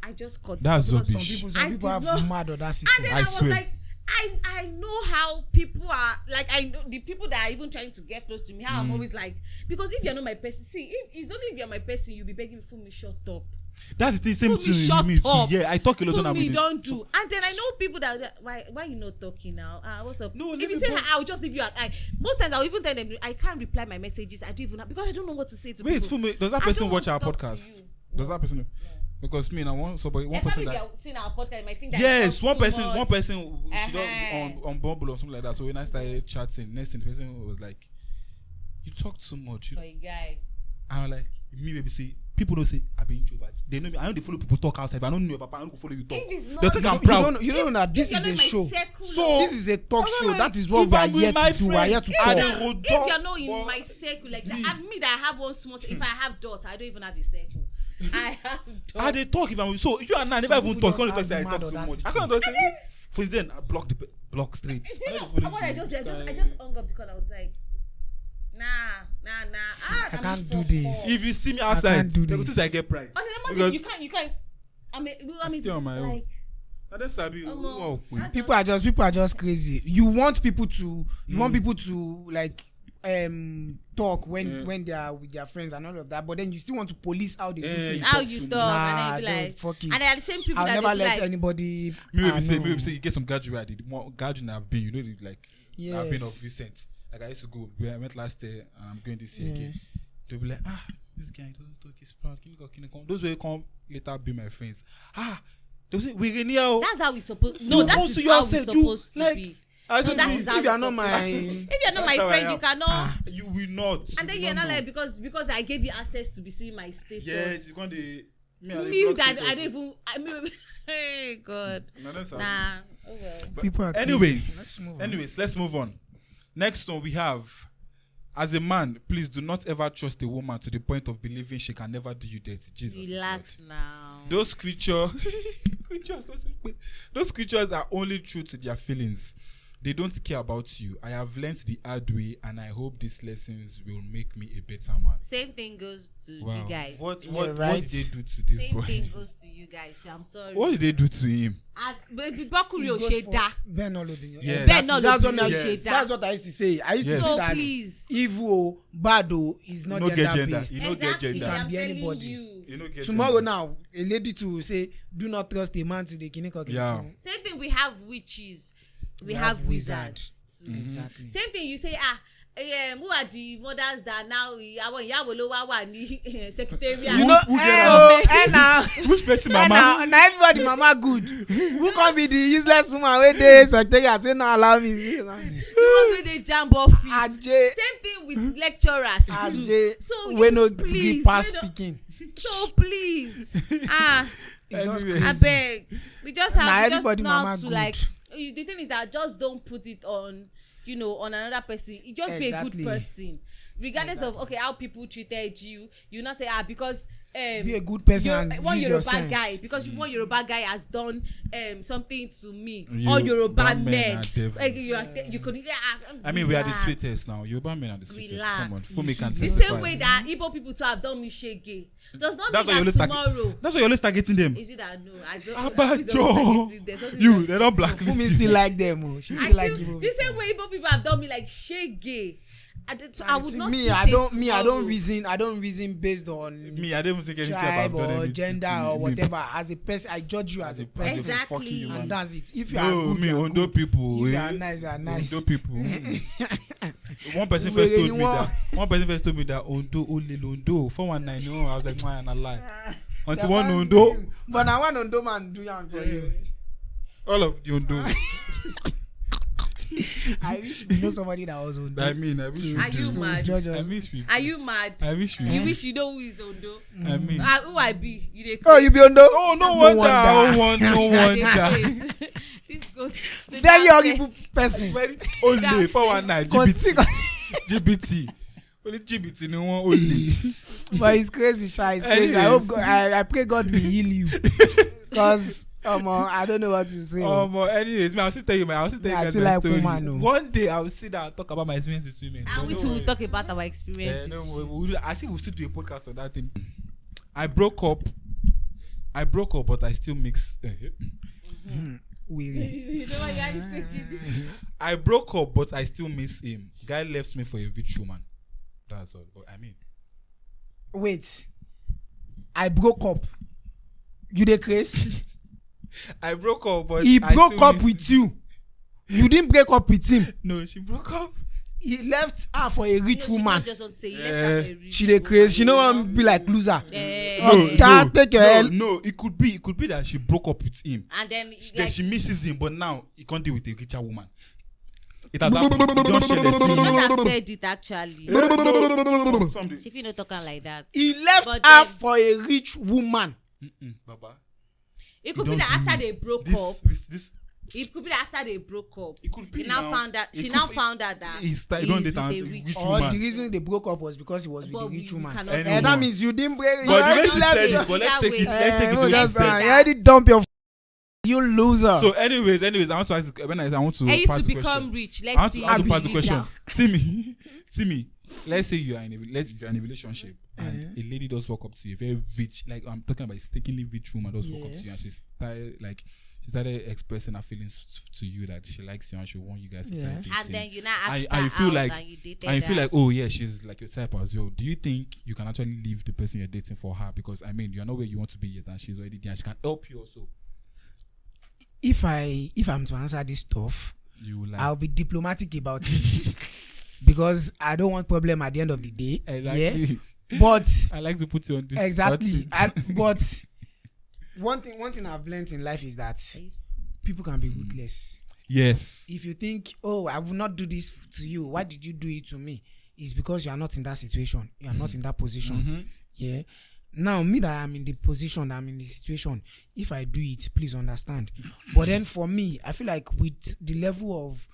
I just cut. That's rubbish. Some people have mad audacity. And then I was like, I know how people are, like, I know the people that are even trying to get close to me, how I'm always like, because if you're not my person, see, it's only if you're my person, you'll be begging for me, shut up. That's the same to me too. Yeah, I talk a lot on that. Me don't do. And then I know people that why you not talking now? What's up? No, if you say I'll just leave you at most times I'll even tell them I can't reply my messages. I don't even have, because I don't know what to say to people. Wait, Fume, does that person watch our podcast? Does that person? Because me, I want somebody, one person that seen our podcast might think that yes, one person, she don't on Bumble or something like that. So when I started chatting, next thing the person was like, "You talk too much." For a guy, I'm like, me maybe say. People don't say I've been introverts. They know me. I know they follow people talk outside, but I don't know about. I don't follow you talk. They think I'm proud. You don't know that this is a show. So this is a talk show. That is what we are here to do. We are here to talk. If you're not in my circle like that, and me that I have one small. If I have daughter, I don't even have a circle. I have daughter. I they talk if I'm so. You and I never even talk. Only talk I talk too much. I can't say. For then I block straight. You know what I just did? I just hung up the call. I was like. Nah. I can't do this. If you see me outside, I get pride. You can't. I mean, stay on my own. People are just crazy. You want people to like talk when they are with their friends and all of that, but then you still want to police how they do things. How you talk, and then be like, fuck it. And they are the same people I'll that never they let like. anybody. Maybe say you get some graduate. I did more graduate I've been. You know, like yes. I've been of recent. Like I used to go. I went last year and I'm going this year again. They'll be like, this guy doesn't talk. He's proud. Can you come? Those will come later be my friends. They'll say we're in here. That's how we supposed. No, that is how we supposed to be. So that is how if you're not my friend, you cannot. You will not. And then you're not like because I gave you access to be seeing my status. Yes, you're going to. Me that I don't even. Hey God. Nah. Okay. People are anyways, let's move on. Next one we have, as a man, please do not ever trust a woman to the point of believing she can never do you dirty. Jesus. Relax now. Those creatures. Those creatures are only true to their feelings. They don't care about you. I have learnt the hard way, and I hope these lessons will make me a better man. Same thing goes to Wow. you guys. What right. did they do to this Same boy? thing goes to you guys too. I'm sorry. What did they do to him? As baby Bakuri o ṣe da. Ben not lobbying. Yes. Ben not That's lobbying what o I- ṣe da. That's what I used to say. I used Yes. to say So that please. evil, bad is not No get gender gender. based. You know get Exactly. gender. It can I'm be telling anybody. you. You know get Tomorrow gender. now, a lady to say, do not trust a man to the kiniko. Yeah. Same thing. We have witches. We have wizards. Too. Exactly. Same thing. You say who are the mothers that now àwọn ìyàwó ló wá wà ní secretariat. You know, Who get now, Which person, now, mama? now everybody mama good. Who can be the useless woman wey dey secretariat say no allow me see? The ones wey dey jam office. Aje. Same thing with lecturers too. Aje, So wey no please, gree pass wey no- speaking. So please, It's just Anyway. crazy. abeg, we just Nah, have we just everybody know how mama to good. like. The thing is that just don't put it on, on another person. You just be a Exactly. good person, regardless of how people treated you. You not say because Be a good person and one use your Yoruba sense. guy because one Yoruba guy has done something to me. You- All Yoruba Yoruba men men, are devils. like, you could. I mean, we are the relax. sweetest now. Yoruba men are the sweetest. Relax. Come on, Fumi can The testify. same way that Igbo people too have done me shege does not That's why mean you that always tomorrow. That's why you always targeting them. Is it that no? I don't. Abajo, you they don't blacklist Fumi you. still like them. Oh. She I still like still, you. the same way Igbo people have done me like shege. I would not me, still I say don't tomorrow. I don't reason based on Me, I don't even think any job tribe I've done or anything gender to or me. whatever. As a person, I judge you as a person. Exactly. fucking human. And that's it. If you are No, good, me, you are Ondo good. people. If you eh? are nice, you are nice. Ondo people. One person Wait, first told me anyone? that. One person first told me that Ondo, only Ondo, 419. No, I was like, man, I lie. Until one Ondo, But I want Ondo man do am for you. all of the Ondo. I wish we know somebody that was Ondo. I mean, I wish we Are you do. mad? Judge I us. wish we. Are you mad? I wish we. You wish you know who is Ondo. I mean. Who I be? You dey Oh, you be Ondo? Oh, no No wonder. wonder. No wonder. craze. This goes. Very horrible person. Very only That's 419 Continue. GBT. Only GBT no one only. But it's crazy, Sha. It's crazy. I hope God, I pray God will heal you. Because I don't know what to say. Anyways, man, I'll still tell you I guys my still like story. woman, oh. One day I'll sit down and talk about my experience with women. And we But too no will worry. talk about our experience No, with you. I think we'll still do a podcast on that thing. I broke up, but I still mix. Weary. You know what you are thinking? I broke up, but I still miss him. Guy left me for a rich woman. That's all. But I mean, Wait. I broke up. You dey craze? I broke up, but He I broke still up miss with you. You didn't break up with him. No, she broke up. He left her for a rich No, she woman. don't just want to say you left her for a rich She dey woman, craze. She you no know? wan be like loser. Take your L. no. It could be that she broke up with him. And then Then like she misses him, but now he can't deal with a richer woman. It has happened. You don't share the she scene. not have said it actually. Some She fit no talk am like that. He left But her then- for a rich woman. Baba. It could You be don't that do after me. they broke This, up. this, It could be that after they broke up. it could be He now now. found out. It She could- now found out that He started he's on with the a rich rich Or woman. the reason they broke up was because he was with But the rich we woman. cannot say And that. that means you didn't break. But the way you she left said your- it, but let's take it. That Let's take it. Eh, the way just, she said that. you already dump your. You loser. So, anyways, I want to ask. When I want to I used pass to the become question. rich. I Let's want see. to pass the you question. down. Timmy. Let's say you're in a relationship and a lady does walk up to you, very rich, like I'm talking about a stickingly rich woman does walk up to you and she started expressing her feelings to you that she likes you and she want you guys to start dating. And then you now ask and you her feel out like and you dated and you feel her. like, oh yeah, she's like your type as well. Do you think you can actually leave the person you're dating for her? Because I mean, you're not where you want to be yet, and she's already there. And she can help you also. If I'm to answer this stuff, You like I'll be diplomatic about it because I don't want problem at the end of the day. exactly. Yeah. But I like to put you on this. exactly. hot seat. But one thing I've learned in life is that people can be ruthless. Yes. If you think, oh, I will not do this to you, why did you do it to me? It's because you are not in that situation. You are not in that position. Yeah. Now, me that I'm in the position, I'm in the situation. If I do it, please understand. But then for me, I feel like with the level of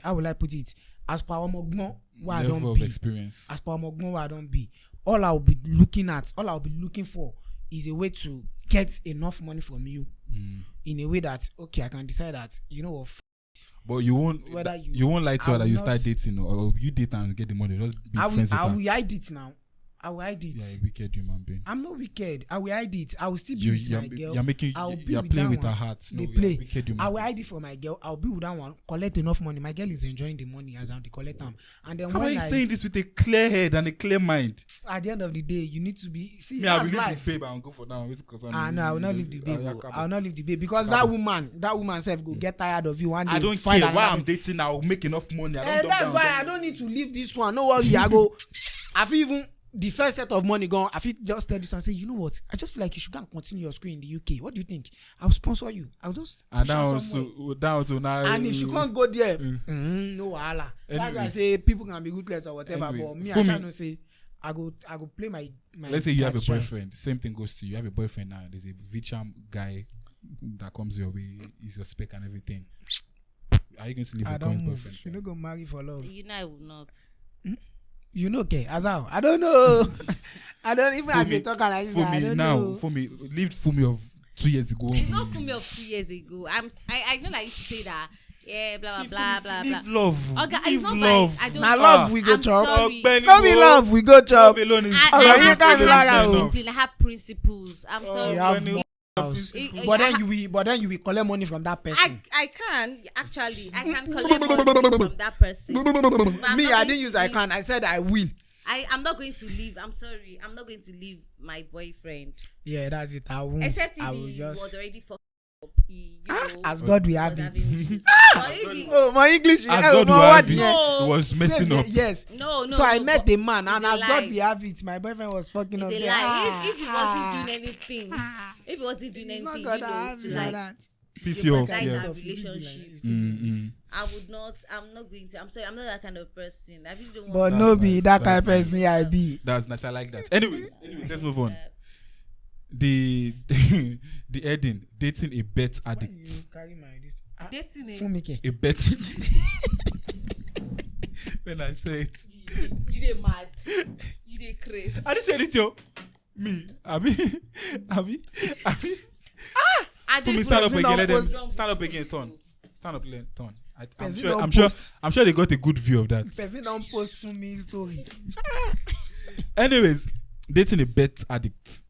how will I put it? As per Omogbon, where I Level don't of be. experience. As per Omogbon, where I don't be. All I'll be looking for is a way to get enough money from you in a way that okay, I can decide that But you won't. You won't lie to her that you start dating, or you date and get the money. Just be friends with her. I will hide it now. I will hide it. Yeah, a wicked human being. I'm not wicked. I will hide it. I will still be with my girl. You're playing with her heart. They play. I will hide it for my girl. I'll be with that one. Collect enough money. My girl is enjoying the money as I'm the collect them. And then how are you saying this with a clear head and a clear mind? At the end of the day, you need to be. See, I will leave life. the babe and go for now. No, I will not leave the babe. I will not leave the babe because that woman self go get tired of you. I don't care why I'm dating. I will make enough money. That's why I don't need to leave this one. No worry. I go. I feel even. The first set of money gone. I feel just tell this and say, you know what? I just feel like you should go and continue your school in the UK. What do you think? I'll sponsor you. I'll just down to now. And if you can't go there, no wahala. That's why I say people can be ruthless or whatever. But me, I shall not say. I go play my. Let's say you have a boyfriend. Same thing goes to you. You have a boyfriend now. There's a Vicham guy that comes your way. He's your spec and everything. Are you going to leave your current boyfriend? You don't go marry for love. You know I will not. You know, okay, Azal. I don't know. I don't even as they talk like this. I don't know. For me, lived for me of 2 years ago. It's not for me of 2 years ago. I know I used to say that. Yeah, blah blah blah blah. Live love. Okay, it's not love. I don't. Now love we go chop. Sorry. Don't be love we go chop. I have principles. I'm sorry. You have but then you will collect money from that person. I can actually. I can collect money from that person. Me, I didn't use I can. I said I will. I'm not going to leave. I'm sorry. I'm not going to leave my boyfriend. Yeah, that's it. I won't. Except if he was already fucked up. As God we have it. Oh, my English. As God we have it. No. It was messing up. Yes. No. So I met a man, and as God we have it, my boyfriend was fucking up. It's a lie. If he wasn't doing anything, you know, to like. Piss you off. Yeah. Relationships. I would not. I'm not going to. I'm sorry. I'm not that kind of person. I really don't want. But no be that kind of person. I be. That's nice. I like that. Anyway, let's move on. The Eden dating a bet addict. Dating a bet. When I say it, you dey mad. You dey crazy. I just said it, yo. Me, Abi. I did. Stand up again. Let them stand up again. Turn. Stand up. Turn. I'm sure they got a good view of that. Person don't post for me story. Anyways, dating a bet addict.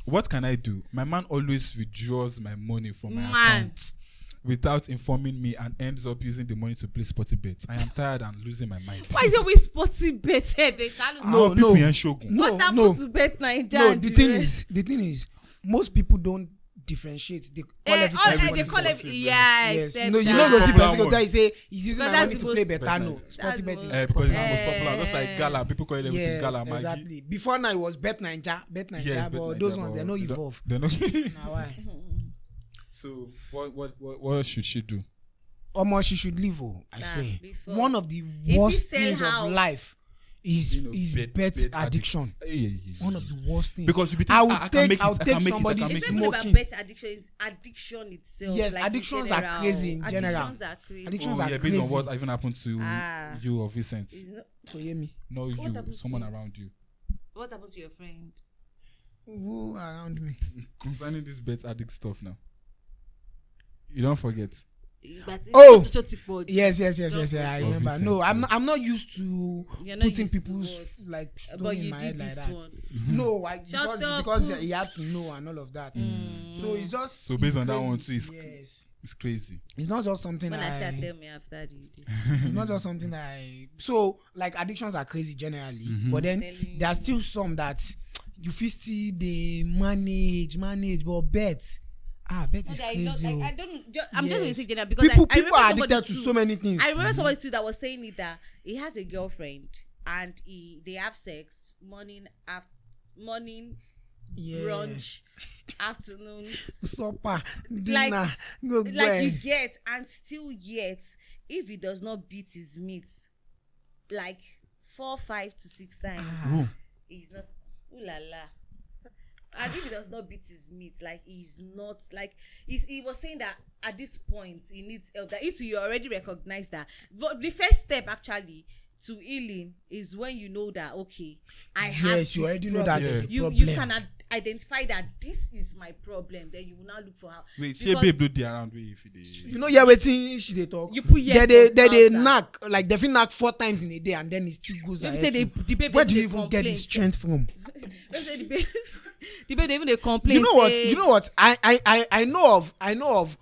What can I do? My man always withdraws my money from my account without informing me and ends up using the money to play sporty bets. I am tired and losing my mind. Why is it always sporty bets? No. What happened to bet Nigeria? No, the thing is, most people don't differentiate. They call everything. Yes. No, you know those people that say he's using my money to play better. No, sporty bet is because it's the most popular. Just like Gala, people call everything Gala. Yes, exactly. Before now it was Bet Nigeria, but those ones they're not evolved. They're not. Now why? So what should she do? Almost she should leave. I swear. One of the worst things of life is bet addiction. One of the worst things. Because I'll take somebody smoking. About bet addiction is addiction itself. Yes, like addictions are crazy in general. Addictions are crazy. Based on what even happened to you or Vincent. No, you, someone around you. What happened to your friend? Who around me? Concerning this bet addict stuff now. You don't forget. Yes. I remember. No, I'm not used to putting people's like story in my head like that. No, because he had to know and all of that. So it's just based on that one too. It's crazy. It's not just something when I shall tell me after this. It's not just something that so like addictions are crazy generally, but then there are still some that you feel still they manage, but bet. Bet is crazy. I'm just going to say general because people are addicted to so many things. I remember somebody too that was saying it that he has a girlfriend and they have sex morning, brunch, afternoon, supper, dinner, like you get, and still yet if he does not beat his meat like 4, 5 to 6 times, he's not. Ooh la la. And if he does not beat his meat, like he's not like he was saying that at this point he needs help. That if you already recognize that, but the first step actually to healing is when you know that okay, I have Yes, this you already know problem. that there's a you problem. can identify that this is my problem. Then you will now look for how. Wait, she because babe do the around way if they. You know, yeah, waiting. She they talk. You put yes they for they trouser. knock like they feel knock 4 times in a day and then it still goes Maybe ahead. say to- the babe Where dey do you even get complain, the strength from? Maybe say the babe the babe dey even dey complain. You know what? say, You know what? I know of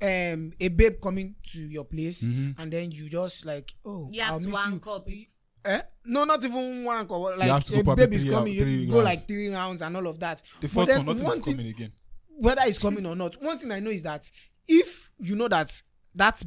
a babe coming to your place and then you just like, oh, You have I'll to miss wank up. No, not even one or have like to go a probably baby is 3 coming, you 3 go rounds. like 3 rounds and all of that. The But fourth then one, nothing is one thing- coming again. whether it's coming or not, one thing I know is that if you know that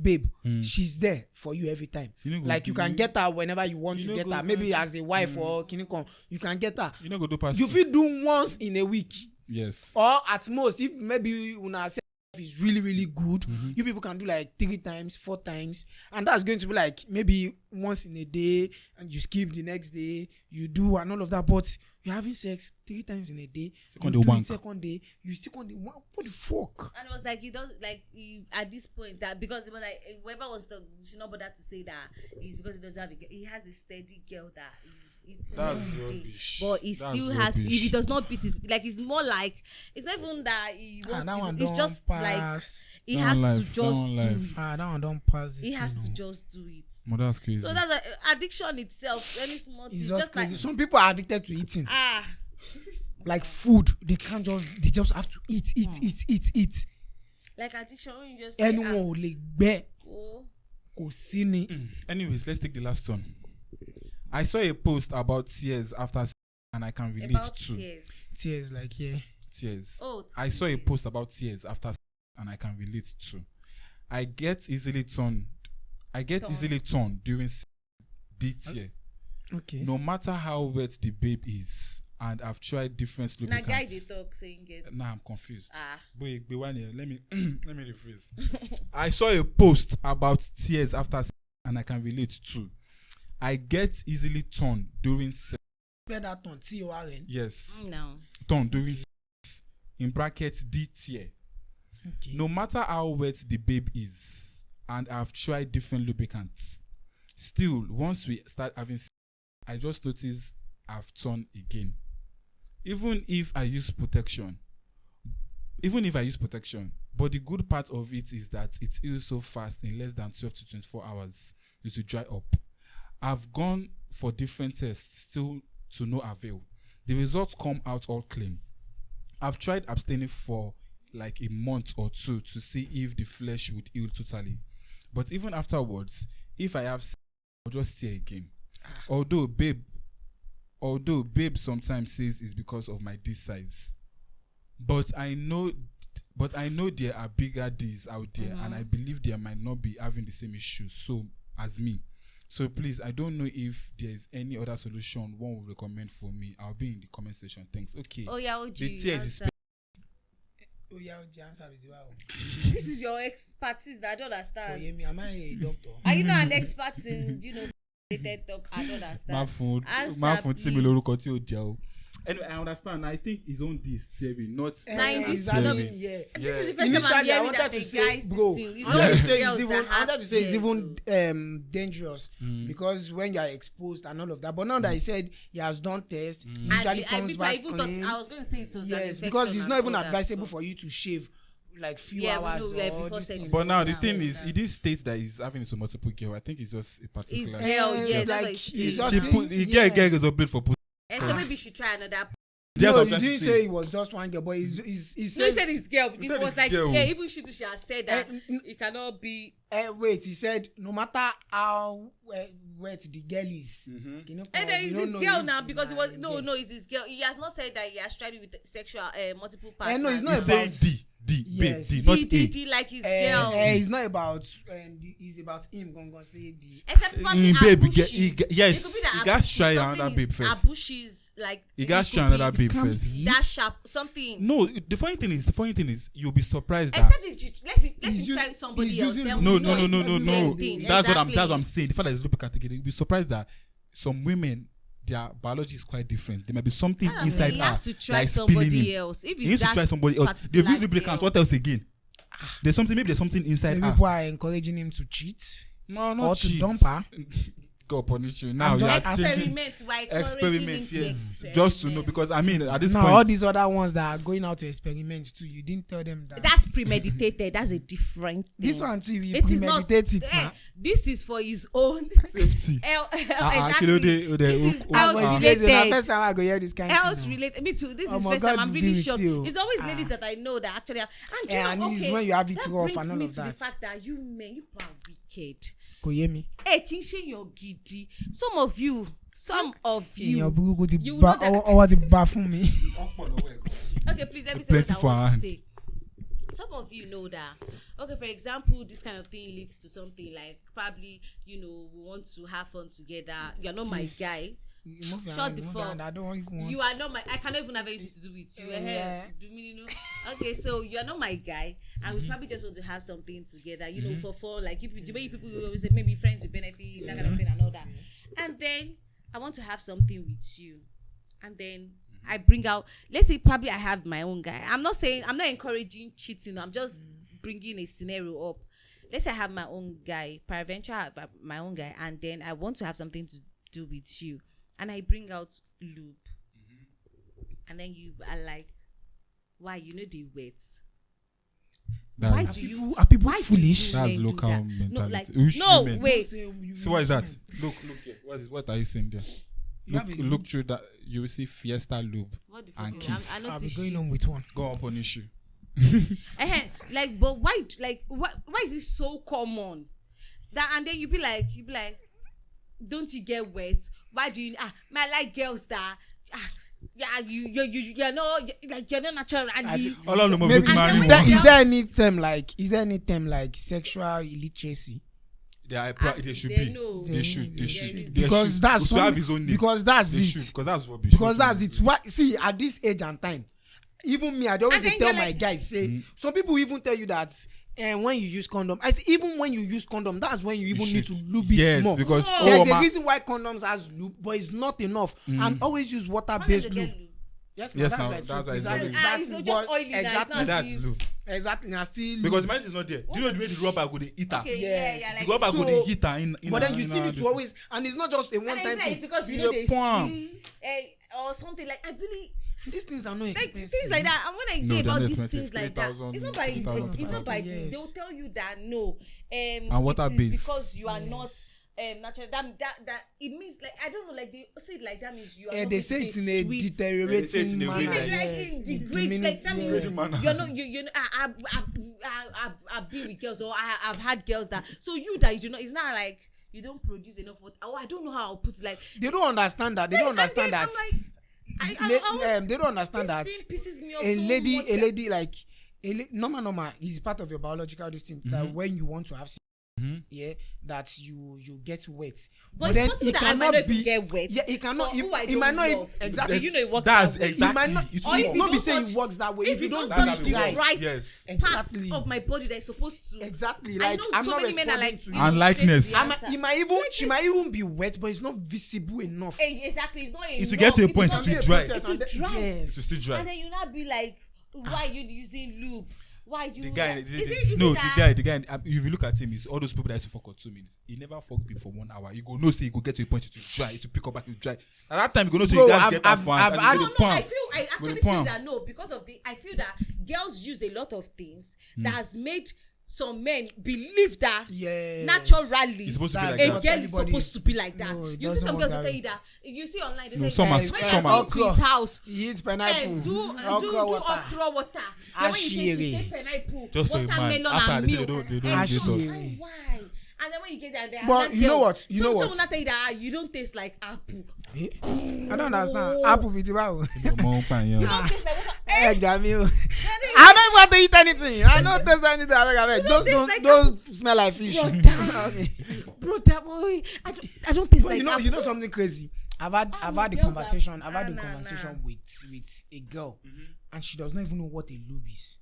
babe, she's there for you every time. You know go Like you do- can get her whenever you want you to know get go her. Maybe do- as a wife or kinikon, you can get her. You know go do pass. You feel do once in a week, Yes. or at most, if maybe una self is really really good, you people can do like 3 times, 4 times, and that's going to be like maybe once in a day, and you skip the next day, you do and all of that. But you're having sex 3 times in a day. Second you day do it wank. second day, you still on the wank. What the fuck? And it was like, he does like he, at this point that because it was like whoever was the should not bother to say that is because he doesn't have he has a steady girl that is eating That's every day. rubbish. But he That's still has to. If he rubbish. does not beat his like it's more like it's not even that he wants that one to. It's don't just pass. like he That has one to life, just that one do life. it. That one don't pass. This He has thing, to no. just do it. But that's crazy. So that's addiction itself. Any small thing, It's just just crazy. like Some people are addicted to eating. Like food, they just have to eat. like addiction when you just say, Anyone will like gbẹ oh, kò sí ni. Anyways, let's take the last one. I saw a post about tears after sex, and I can relate about to tears. Tears like yeah. tears. Oh, I saw a post about tears after sex, and I can relate to. I get easily turned during sex, the tear. Okay. No matter how wet the babe is, and I've tried different Na guy dey lubricants. talk saying get Nah, I'm confused. ah. Boy, let me let me rephrase. I saw a post about tears after sex, and I can relate to. I get easily turned during sex. Spell that on TORN. Yes, No. turned during sex. In brackets, D tear. Okay. No matter how wet the babe is, and I've tried different lubricants, still, once we start having sex, I just notice I've turned again. Even if I use protection, but the good part of it is that it heals so fast in less than 12 to 24 hours. It will dry up. I've gone for different tests, still to no avail. The results come out all clean. I've tried abstaining for like a month or 2 to see if the flesh would heal totally. But even afterwards, if I have sex, I'll just tear again. Although babe sometimes says it's because of my D size. But I know there are bigger D's out there, and I believe they might not be having the same issues so as me. So please, I don't know if there is any other solution one would recommend for me. I'll be in the comment section. Thanks. Okay. Oh yeah, OG. The tears is answer. Oh yeah, the answer is wow. This is your expertise that I don't Oh understand. yeah, me, am I a doctor? Are you not an expert in related talk? I don't My understand. phone Answer, tí mi lórúkọ tí ó jẹ́ o. Anyway, I understand. I think his own this saving, not Exactly. Yeah. This is the Yeah. first time I'm Initially, I hearing wanted that to the say, guys bro, this thing. It's I not wanted to the say girls it's even, that I wanted have to say it's tears, even dangerous because when you are exposed and all of that. But now that he said he has done tests, he usually comes back I clean. was going to say it was an Yes, because it's infection not and even all that advisable stuff. for you to shave like few Yeah, we hours know, yeah, or before these sex. things. But now the Now, thing is, now. he did state that he's having it to multiple girl. I think it's just a It's particular. hell, yeah, that's like, what it's it's just She saying, put the yeah. girl is a bit for pussy. And so maybe she try another. That's No, what you I'm trying to didn't say it was just one girl, but he No, he says. said it's girl. He It said was it's like, girl. yeah, even she has said that Eh, it cannot be. Wait, he said no matter how wet the girl is, you know, And then you it's don't his know girl if now because it was girl. no, it's his girl. He has not said that he has tried it with sexual multiple Eh, partners. no, it's He not said about- D, babe, Yes. D, not A. D like his girl. It's not about. It's about him. Gonna say the. Except probably Babe, Abushi's. yes, It could be he that got Abushi's, try something another is babe first. Abushi's like. He it got could try another be babe first. That sharp something. No, the funny thing is, you'll be surprised that. Except if you let He's him try using- somebody he's else. using- Then No, we no, know no, it's no, the no, same no. thing. That's what Exactly. I'm saying. The fact that it's lubricant again, you'll be surprised that some women, their biology is quite different. There might be something inside he her has to that try is spilling somebody in. else. If He needs it's to try somebody else. They've used lubricant. What else again? There's something. Maybe there's something inside Some her. people are encouraging him to cheat No, or not to cheat. dump her. God punish you. Now I'm you just are thinking Experiment. Why experiment, yes, just to know, because I mean at this now point all these other ones that are going out to experiment too, you didn't tell them that. That's premeditated. That's a different thing. This one too, we It is not. premeditate it now. This is for his own safety. exactly. This is health It's crazy. Na related. first time I go hear this kind of Health thing. related. Me too. This Oh is my first God, time. I'm be really with shocked. you. It's always ladies that I know that actually are. And do you And know, it's okay, when you have it that rough brings and all me of to the that. fact that you men, you are wicked. Kò yé mi. Hey, kì í ṣe yan gidi. Some of you, Èèyàn burúkú ti you bá know that- ọwọ́ ti bá fún mi. Okay, please let me say what Plenty I for want hand. to say. Some of you know that, okay, for example, this kind of thing leads to something like probably, we want to have fun together. You're not my guy. Move your Shut hand, the move your fuck. hand. I don't even want. You are not my. I cannot even have anything to do with you. Yeah. Do you know? Okay, so you're not my guy, and we probably just want to have something together. For fun, like the way people always say, maybe friends with benefit, that kind of thing, and all that. And then I want to have something with you, and then I bring out. Let's say probably I have my own guy. I'm not encouraging cheating. I'm just bringing a scenario up. Let's say I have my own guy. Peradventure, I have my own guy, and then I want to have something to do with you. And I bring out lube. And then you are like, why? They wet. Why do you? Are people Why do foolish? you That's men do local that? mentality. No, Women. wait. So what is that? Look here. What are you saying there? You have a Look through that. You will see Fiesta lube What the and fuck? kiss. I know I'll see be going shit. on with one. Go on punish you. But why? Why is it so common? That and then you be like, don't you get wet? Why do you? I like girls that. You're not naturally. All of them Maybe to marry is one. there any term like sexual illiteracy? They should they be. know. They should. They There should. is. They Because should. that's To have his own name. because that's They it. should, because that's rubbish. Because that's it. What see at this age and time, even me, I always And then tell you're my like- guys say some people even tell you that when you use condom, I say even when you use condom, that's when you even need to lube it Yes, more. because There's a ma- reason why condoms has lube, but it's not enough. And always use water-based lube. Yes, Yes, that's now, right. that's So right. exactly. It's That's just what- oily now, it's exactly. not that's still- lube. Exactly. Now still Because mine is not there. Do you know the way the rubber go the eater? Okay, Yes. yeah, The like. rubber go So- the heater in. but then you in still our need to this- always, and it's not just a And one-time then thing. it's because You they dey pump. sweet, or something like I really. These things are not Like expensive. things like that, and when I No, hear they're about not these expensive. things like that, 3,000, it's not by it's not 3,000. by Yes. they'll tell you that no, water it is based. because you are not natural. That it means like I don't know, like they say it like that means you are. not They going say to it be in a sweet. They say it deteriorating in a way manner. like- Like yes. in It degrade, like that means Manner. you're not you know I've been with girls or I've had girls that so you it's not like you don't produce enough water. Oh, I don't know how I'll put it like. They don't understand that. They don't understand that. I'm like, They don't understand that. this thing pisses me off A so lady, much a that- lady like normal is part of your biological distinct that when you want to have sex, yeah, that you get wet. But it's possible that I might not even get wet. Yeah, it cannot. For who I It don't might not even love. exactly. You know it works That's that way. exactly. It might not. It Or if will you Not be don't saying touch- it works that way. If you don't That's touch how the it works. right Yes. parts Exactly. of my body that is supposed to. Exactly. I Like know I'm so not many men are responding like to you you. know, And likeness. straight to the It might even she might even be wet, but it's not visible enough. Exactly, it's not enough. It's to get to a point not to enough. dry. It's to dry. Yes. It's still dry. And then you not be like, why you using lube? Why you? The guy, like, the that- guy. If you look at him, it's all those people that used to fuck for 2 minutes. He never fucked people for 1 hour. You go no say you go get to a point to dry, to pick up back to dry. At that time, you go no say Bro, you guys I've- get that I've- fun. I've and had- you No, go dey I pump. actually the feel pump. that no, because of I feel that girls use a lot of things that has made some men believe that Yes. naturally It's supposed to be That's like a not that. girl is everybody- supposed to be like that. No, it You see doesn't some work girls that that tell way. you that. You see online, they No, tell some you are- that when some you are- go to his house, He eats pineapple. do okra water. okra water. Then when you take pineapple, Just for a man. watermelon After and they say milk. they don't And get so, up. why? And then when you get there, they But you know what? You know what? Someone tell you that you don't taste like apple. I don't understand. Apple with wow. You don't taste like water. Hey, Gamil. I don't want to eat anything. I don't taste anything. I don't taste like those smell like fish. Bro, that boy, I don't taste But like you know, apple. you know something crazy. I've had the girls conversation. are I've had the banana. conversation with a girl, and she does not even know what a lube is.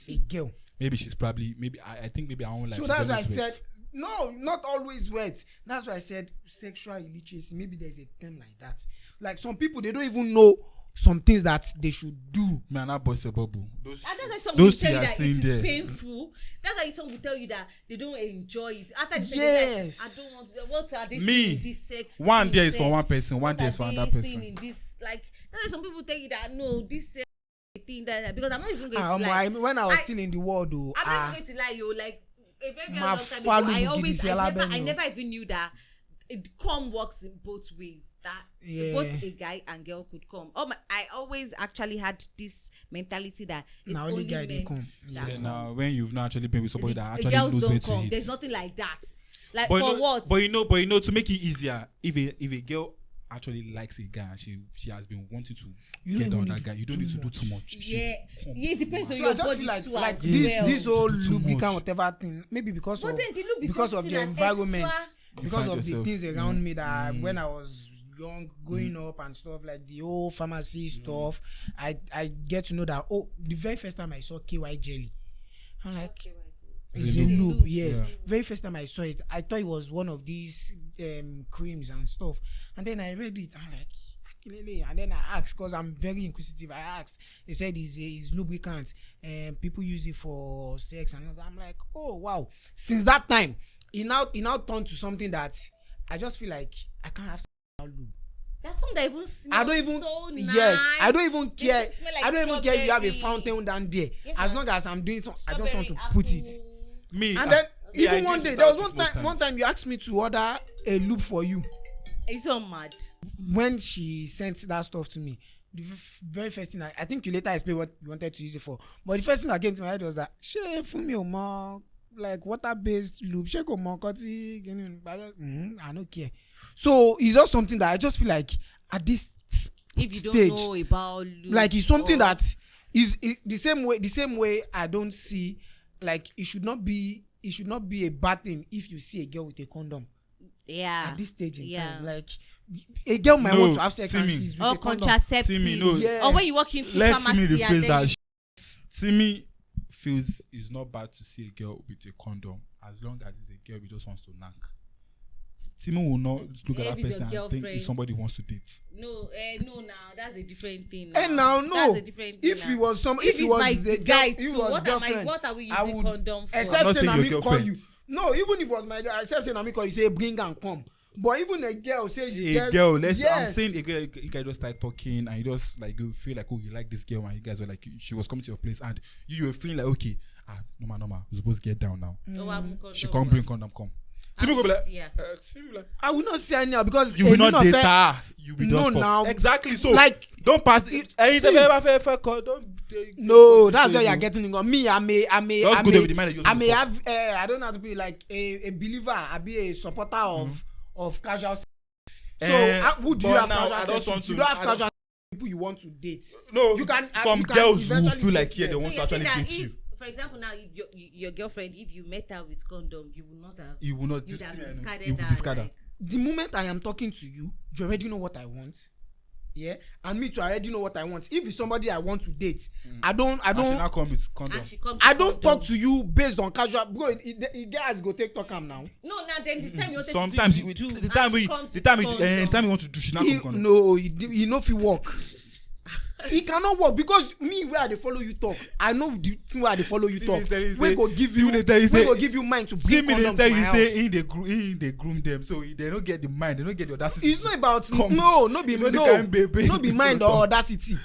A girl. Maybe she's probably I think maybe I won't like. So that's why I said no, not always wet. That's why I said sexual illiteracy. Maybe there's a term like that. Like some people, they don't even know some things that they should do. Man, I bust your bubble. And that's why some those will tell you two are that it seen is there. painful. That's why some will tell you that they don't enjoy it. After the Yes. sex, I don't want to. What are they Me, seeing in this sex? One in day is sex? for one person, one What day are is for they another seeing person. in this, like, that's why some people tell you that no, this sex thing that because I'm not even going to I lie. mean, when I was still in the world, though, I'm not even going to lie, you like a very Ma long time ago. follow I you, always, Gidi I Sialabenu. never even knew that it works in both ways. That both a guy and girl could come. I always actually had this mentality that it's now only only guy men they come. that Yeah, now comes. when you've not actually been with somebody that The actually girls knows don't where to come. hit. There's nothing like that. Like But for you know, what? but you know, to make it easier, if a girl actually likes a guy and she has been wanting to You get don't on even that need guy, you don't need to do too much. Yeah, it depends on So I your just body feel like, too like as this well. this whole Too lubricant much. whatever thing, maybe because But of then the lube is because of just the still an environment, extra- because find of the yourself. things around me that when I was young, growing up and stuff, like the whole pharmacy stuff, I get to know that the very first time I saw KY jelly, I'm like, it's a lube, yes. Yeah. Very first time I saw it, I thought it was one of these creams and stuff, and then I read it, I'm like, Akilele. And then I asked, because I'm very inquisitive, I asked. They said it's lubricant and people use it for sex, and I'm like, oh wow. Since that time, it now turned to something that I just feel like I can't have sex without lube. There's some that even smell I don't even so nice. yes, I don't even They care. smell like I don't even care if you have a strawberry. fountain down there. Yes, As ma'am. long as I'm doing something, I just want to Strawberry, put it. apple. Me, And then yeah, I even one get day, it there was most one time you asked me to order a lube for you. It's so mad. When she sent that stuff to me, the very first thing I think you later explained what you wanted to use it for, but the first thing that came to my head was that for me more like water-based lube, I don't care. So it's just something that I just feel like at this If you stage, don't know about lube, like it's something or- that is the same way I don't see, like it should not be a bad thing if you see a girl with a condom yeah, at this stage in yeah. time. Like a girl might No, want to have sex see and me. she's with or a condom. contraceptive. See me, no. Yeah. Or when you walk into Let me pharmacy rephrase and then that. Timmy feels it's not bad to see a girl with a condom as long as it's a girl who just wants to knock. Timmy will not look at If that it's your person and think girlfriend. if somebody wants to date. no, now that's a different thing. And now no, that's a different thing. if now. he was if he it's was my a guy if he too, was what girlfriend, are we I using would- condom for? I'm except not say saying na your me call girlfriend. you. No, even if it was my girl, except say na me call you, say bring and come. But even a girl say you A girl, I'm yes. saying a girl, you guys just start talking and you just like you feel like, oh, you like this girl, and you guys were like, she was coming to your place and you were feeling like, okay, normal, we're supposed to get down now. Oh, I'm She condom. can't bring condom, come. Timmy go be like, Yeah. Timmy be like, I will not say anyhow because you will èmi not náà date fẹ́- her. You will No, not fuck. now. Exactly. So Like, don't pass it- it. Ain't see. ever fair don't. No, that's where you're getting it. Me, I may, Just go there with the mind that you're I may supposed have. I don't have to be like a believer. I be a supporter of casual sex. So, who do you but have now, casual I sex just want with? to- You don't have I don't- casual sex with people you want to date. No, You can- some you can girls who eventually feel like date yeah, they them. want So to you're saying actually that date you. for example, now if your girlfriend, if you met her with condom, you will not have. You will not You'd have discarded you will her, discard her. like- The moment I am talking to you, you already know what I want. Yeah, and me too, I already know what I want. If it's somebody I want to date, I don't. And she now come with condom. And she comes. I with don't condom. talk to you based on casual. Bro, it guys go take talk am now. No, now then the time you wanted Sometimes to do, you- you do, the time and we she comes the with time we condom. time you want to do, she now come with condom. No, he no fit work. He cannot work because me where they follow you talk. I know the thing where they follow you See talk. me tell you We say- go give see you. me tell you We say- go give you mind to See bring me they condom tell to my you house. say they groom them, so they don't get the mind, they don't get the audacity. It's not about Come. no be You know the no kind baby no be you mind go or talk. audacity.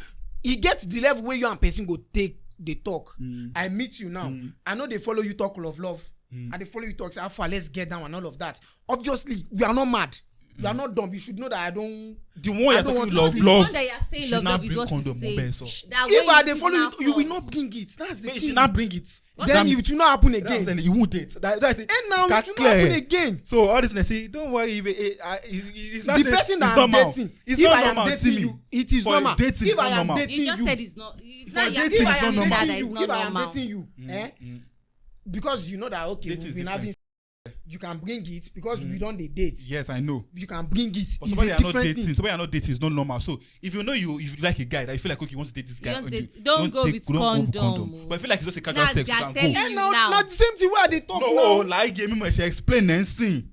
E get the level where you and person go take the talk. I meet you now. I know they follow you talk love. And they follow you talk say how far let's get down and all of that. Obviously we are not mad. You are not dumb. You should know that I don't. The one you're I don't talking want to love, be- The love. one that you're saying should love, not love is bring what to condom, say. Obe, so. That If when I you dey follow you, kidnap you will her- not bring it. That's the She thing. not bring it. Then it will not happen I'm again. telling you, you won't date. That's it. And now it will not Clear. happen again. So all this they say, don't worry. If it's not The say- person it's that I'm normal. dating, It's if not I am normal. dating Timmy. you, it is For normal. dating, If it's I not am normal. dating You just you, said it's not. For Now you're dating, if it's I not am normal. that dating is you, not if I am normal. dating you, because you know that okay, Dating we've is been having, you can bring it because we don't dey date. Yes, I know. You can bring it. But It's somebody a are not different dating. thing. Somebody are not dating is not normal. So if you know if you like a guy that you feel like okay, you want to date this guy, don't and date- you don't go with condom. But I feel like it's just a casual Now sex. they You are can telling go. you And now, now. the same thing where they talk No, now. like give me my explain and sing.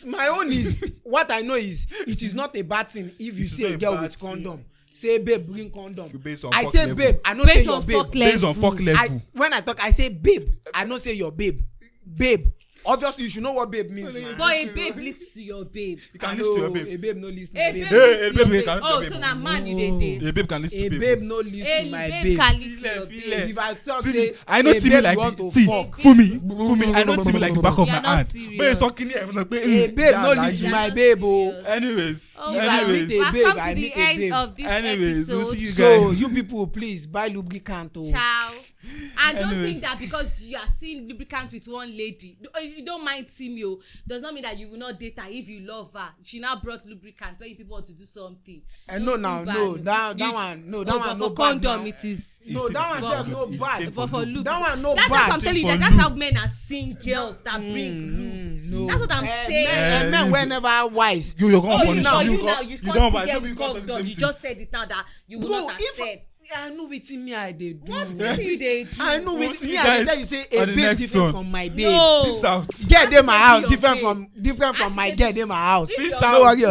My own is what I know is it is not a bad thing if you It is see not a a girl bad with thing. condom. say babe bring condom. Based on I fuck say level. babe, I no say Based your on babe. fuck Based on fuck level. When I talk, I say babe. I no say your babe. Babe. Obviously, you should know what babe means, man. But a babe leads to your babe. You can listen to your babe. A babe no listen to A my babe babe. Hey, leads to a babe your can babe. listen to Oh, your so babe. na man you dey date. A babe can listen A to babe. babe no listen A to my babe babe. can lead to Feel your it, feel babe. it. If I talk See, say I know a TV babe like want to see fuck, for me. I know TV like the back of You my are not hand. serious. But it's talking here. I'm like, a babe no lead to You are my not babe. Oh. serious. Anyways, Oh, If I well, meet anyways, a babe, we've come I to the meet a end babe. of this Anyways, we'll episode. see you So guys. you people, please buy lubricant. Oh. Ciao. And don't Anyways. think that because you are seeing lubricant with one lady, you don't mind Timio, does not mean that you will not date her if you love her. She now brought lubricant when you people want to do something. And no, now, no, that one, no, that one, no for bad. condom Now. it is. No, that one It's self the no same bad. But for lube, That one no that's what I'm bad. telling you. For That's lube. how men are seeing girls that bring lube. No. That's what I'm saying. Men were never wise. You're gonna Oh, punish now me. you now you don't can't buy- see so them we can't do the condom. same You thing. just said it now that you will Bro, not if accept. I know wetin me I dey do. What do you dey do? I know We'll wetin see me you I dey guys tell you say on a the babe next different one. from my babe. No. Peace out. Girl dey my How house should different your from my girl dey my house. Peace No worry.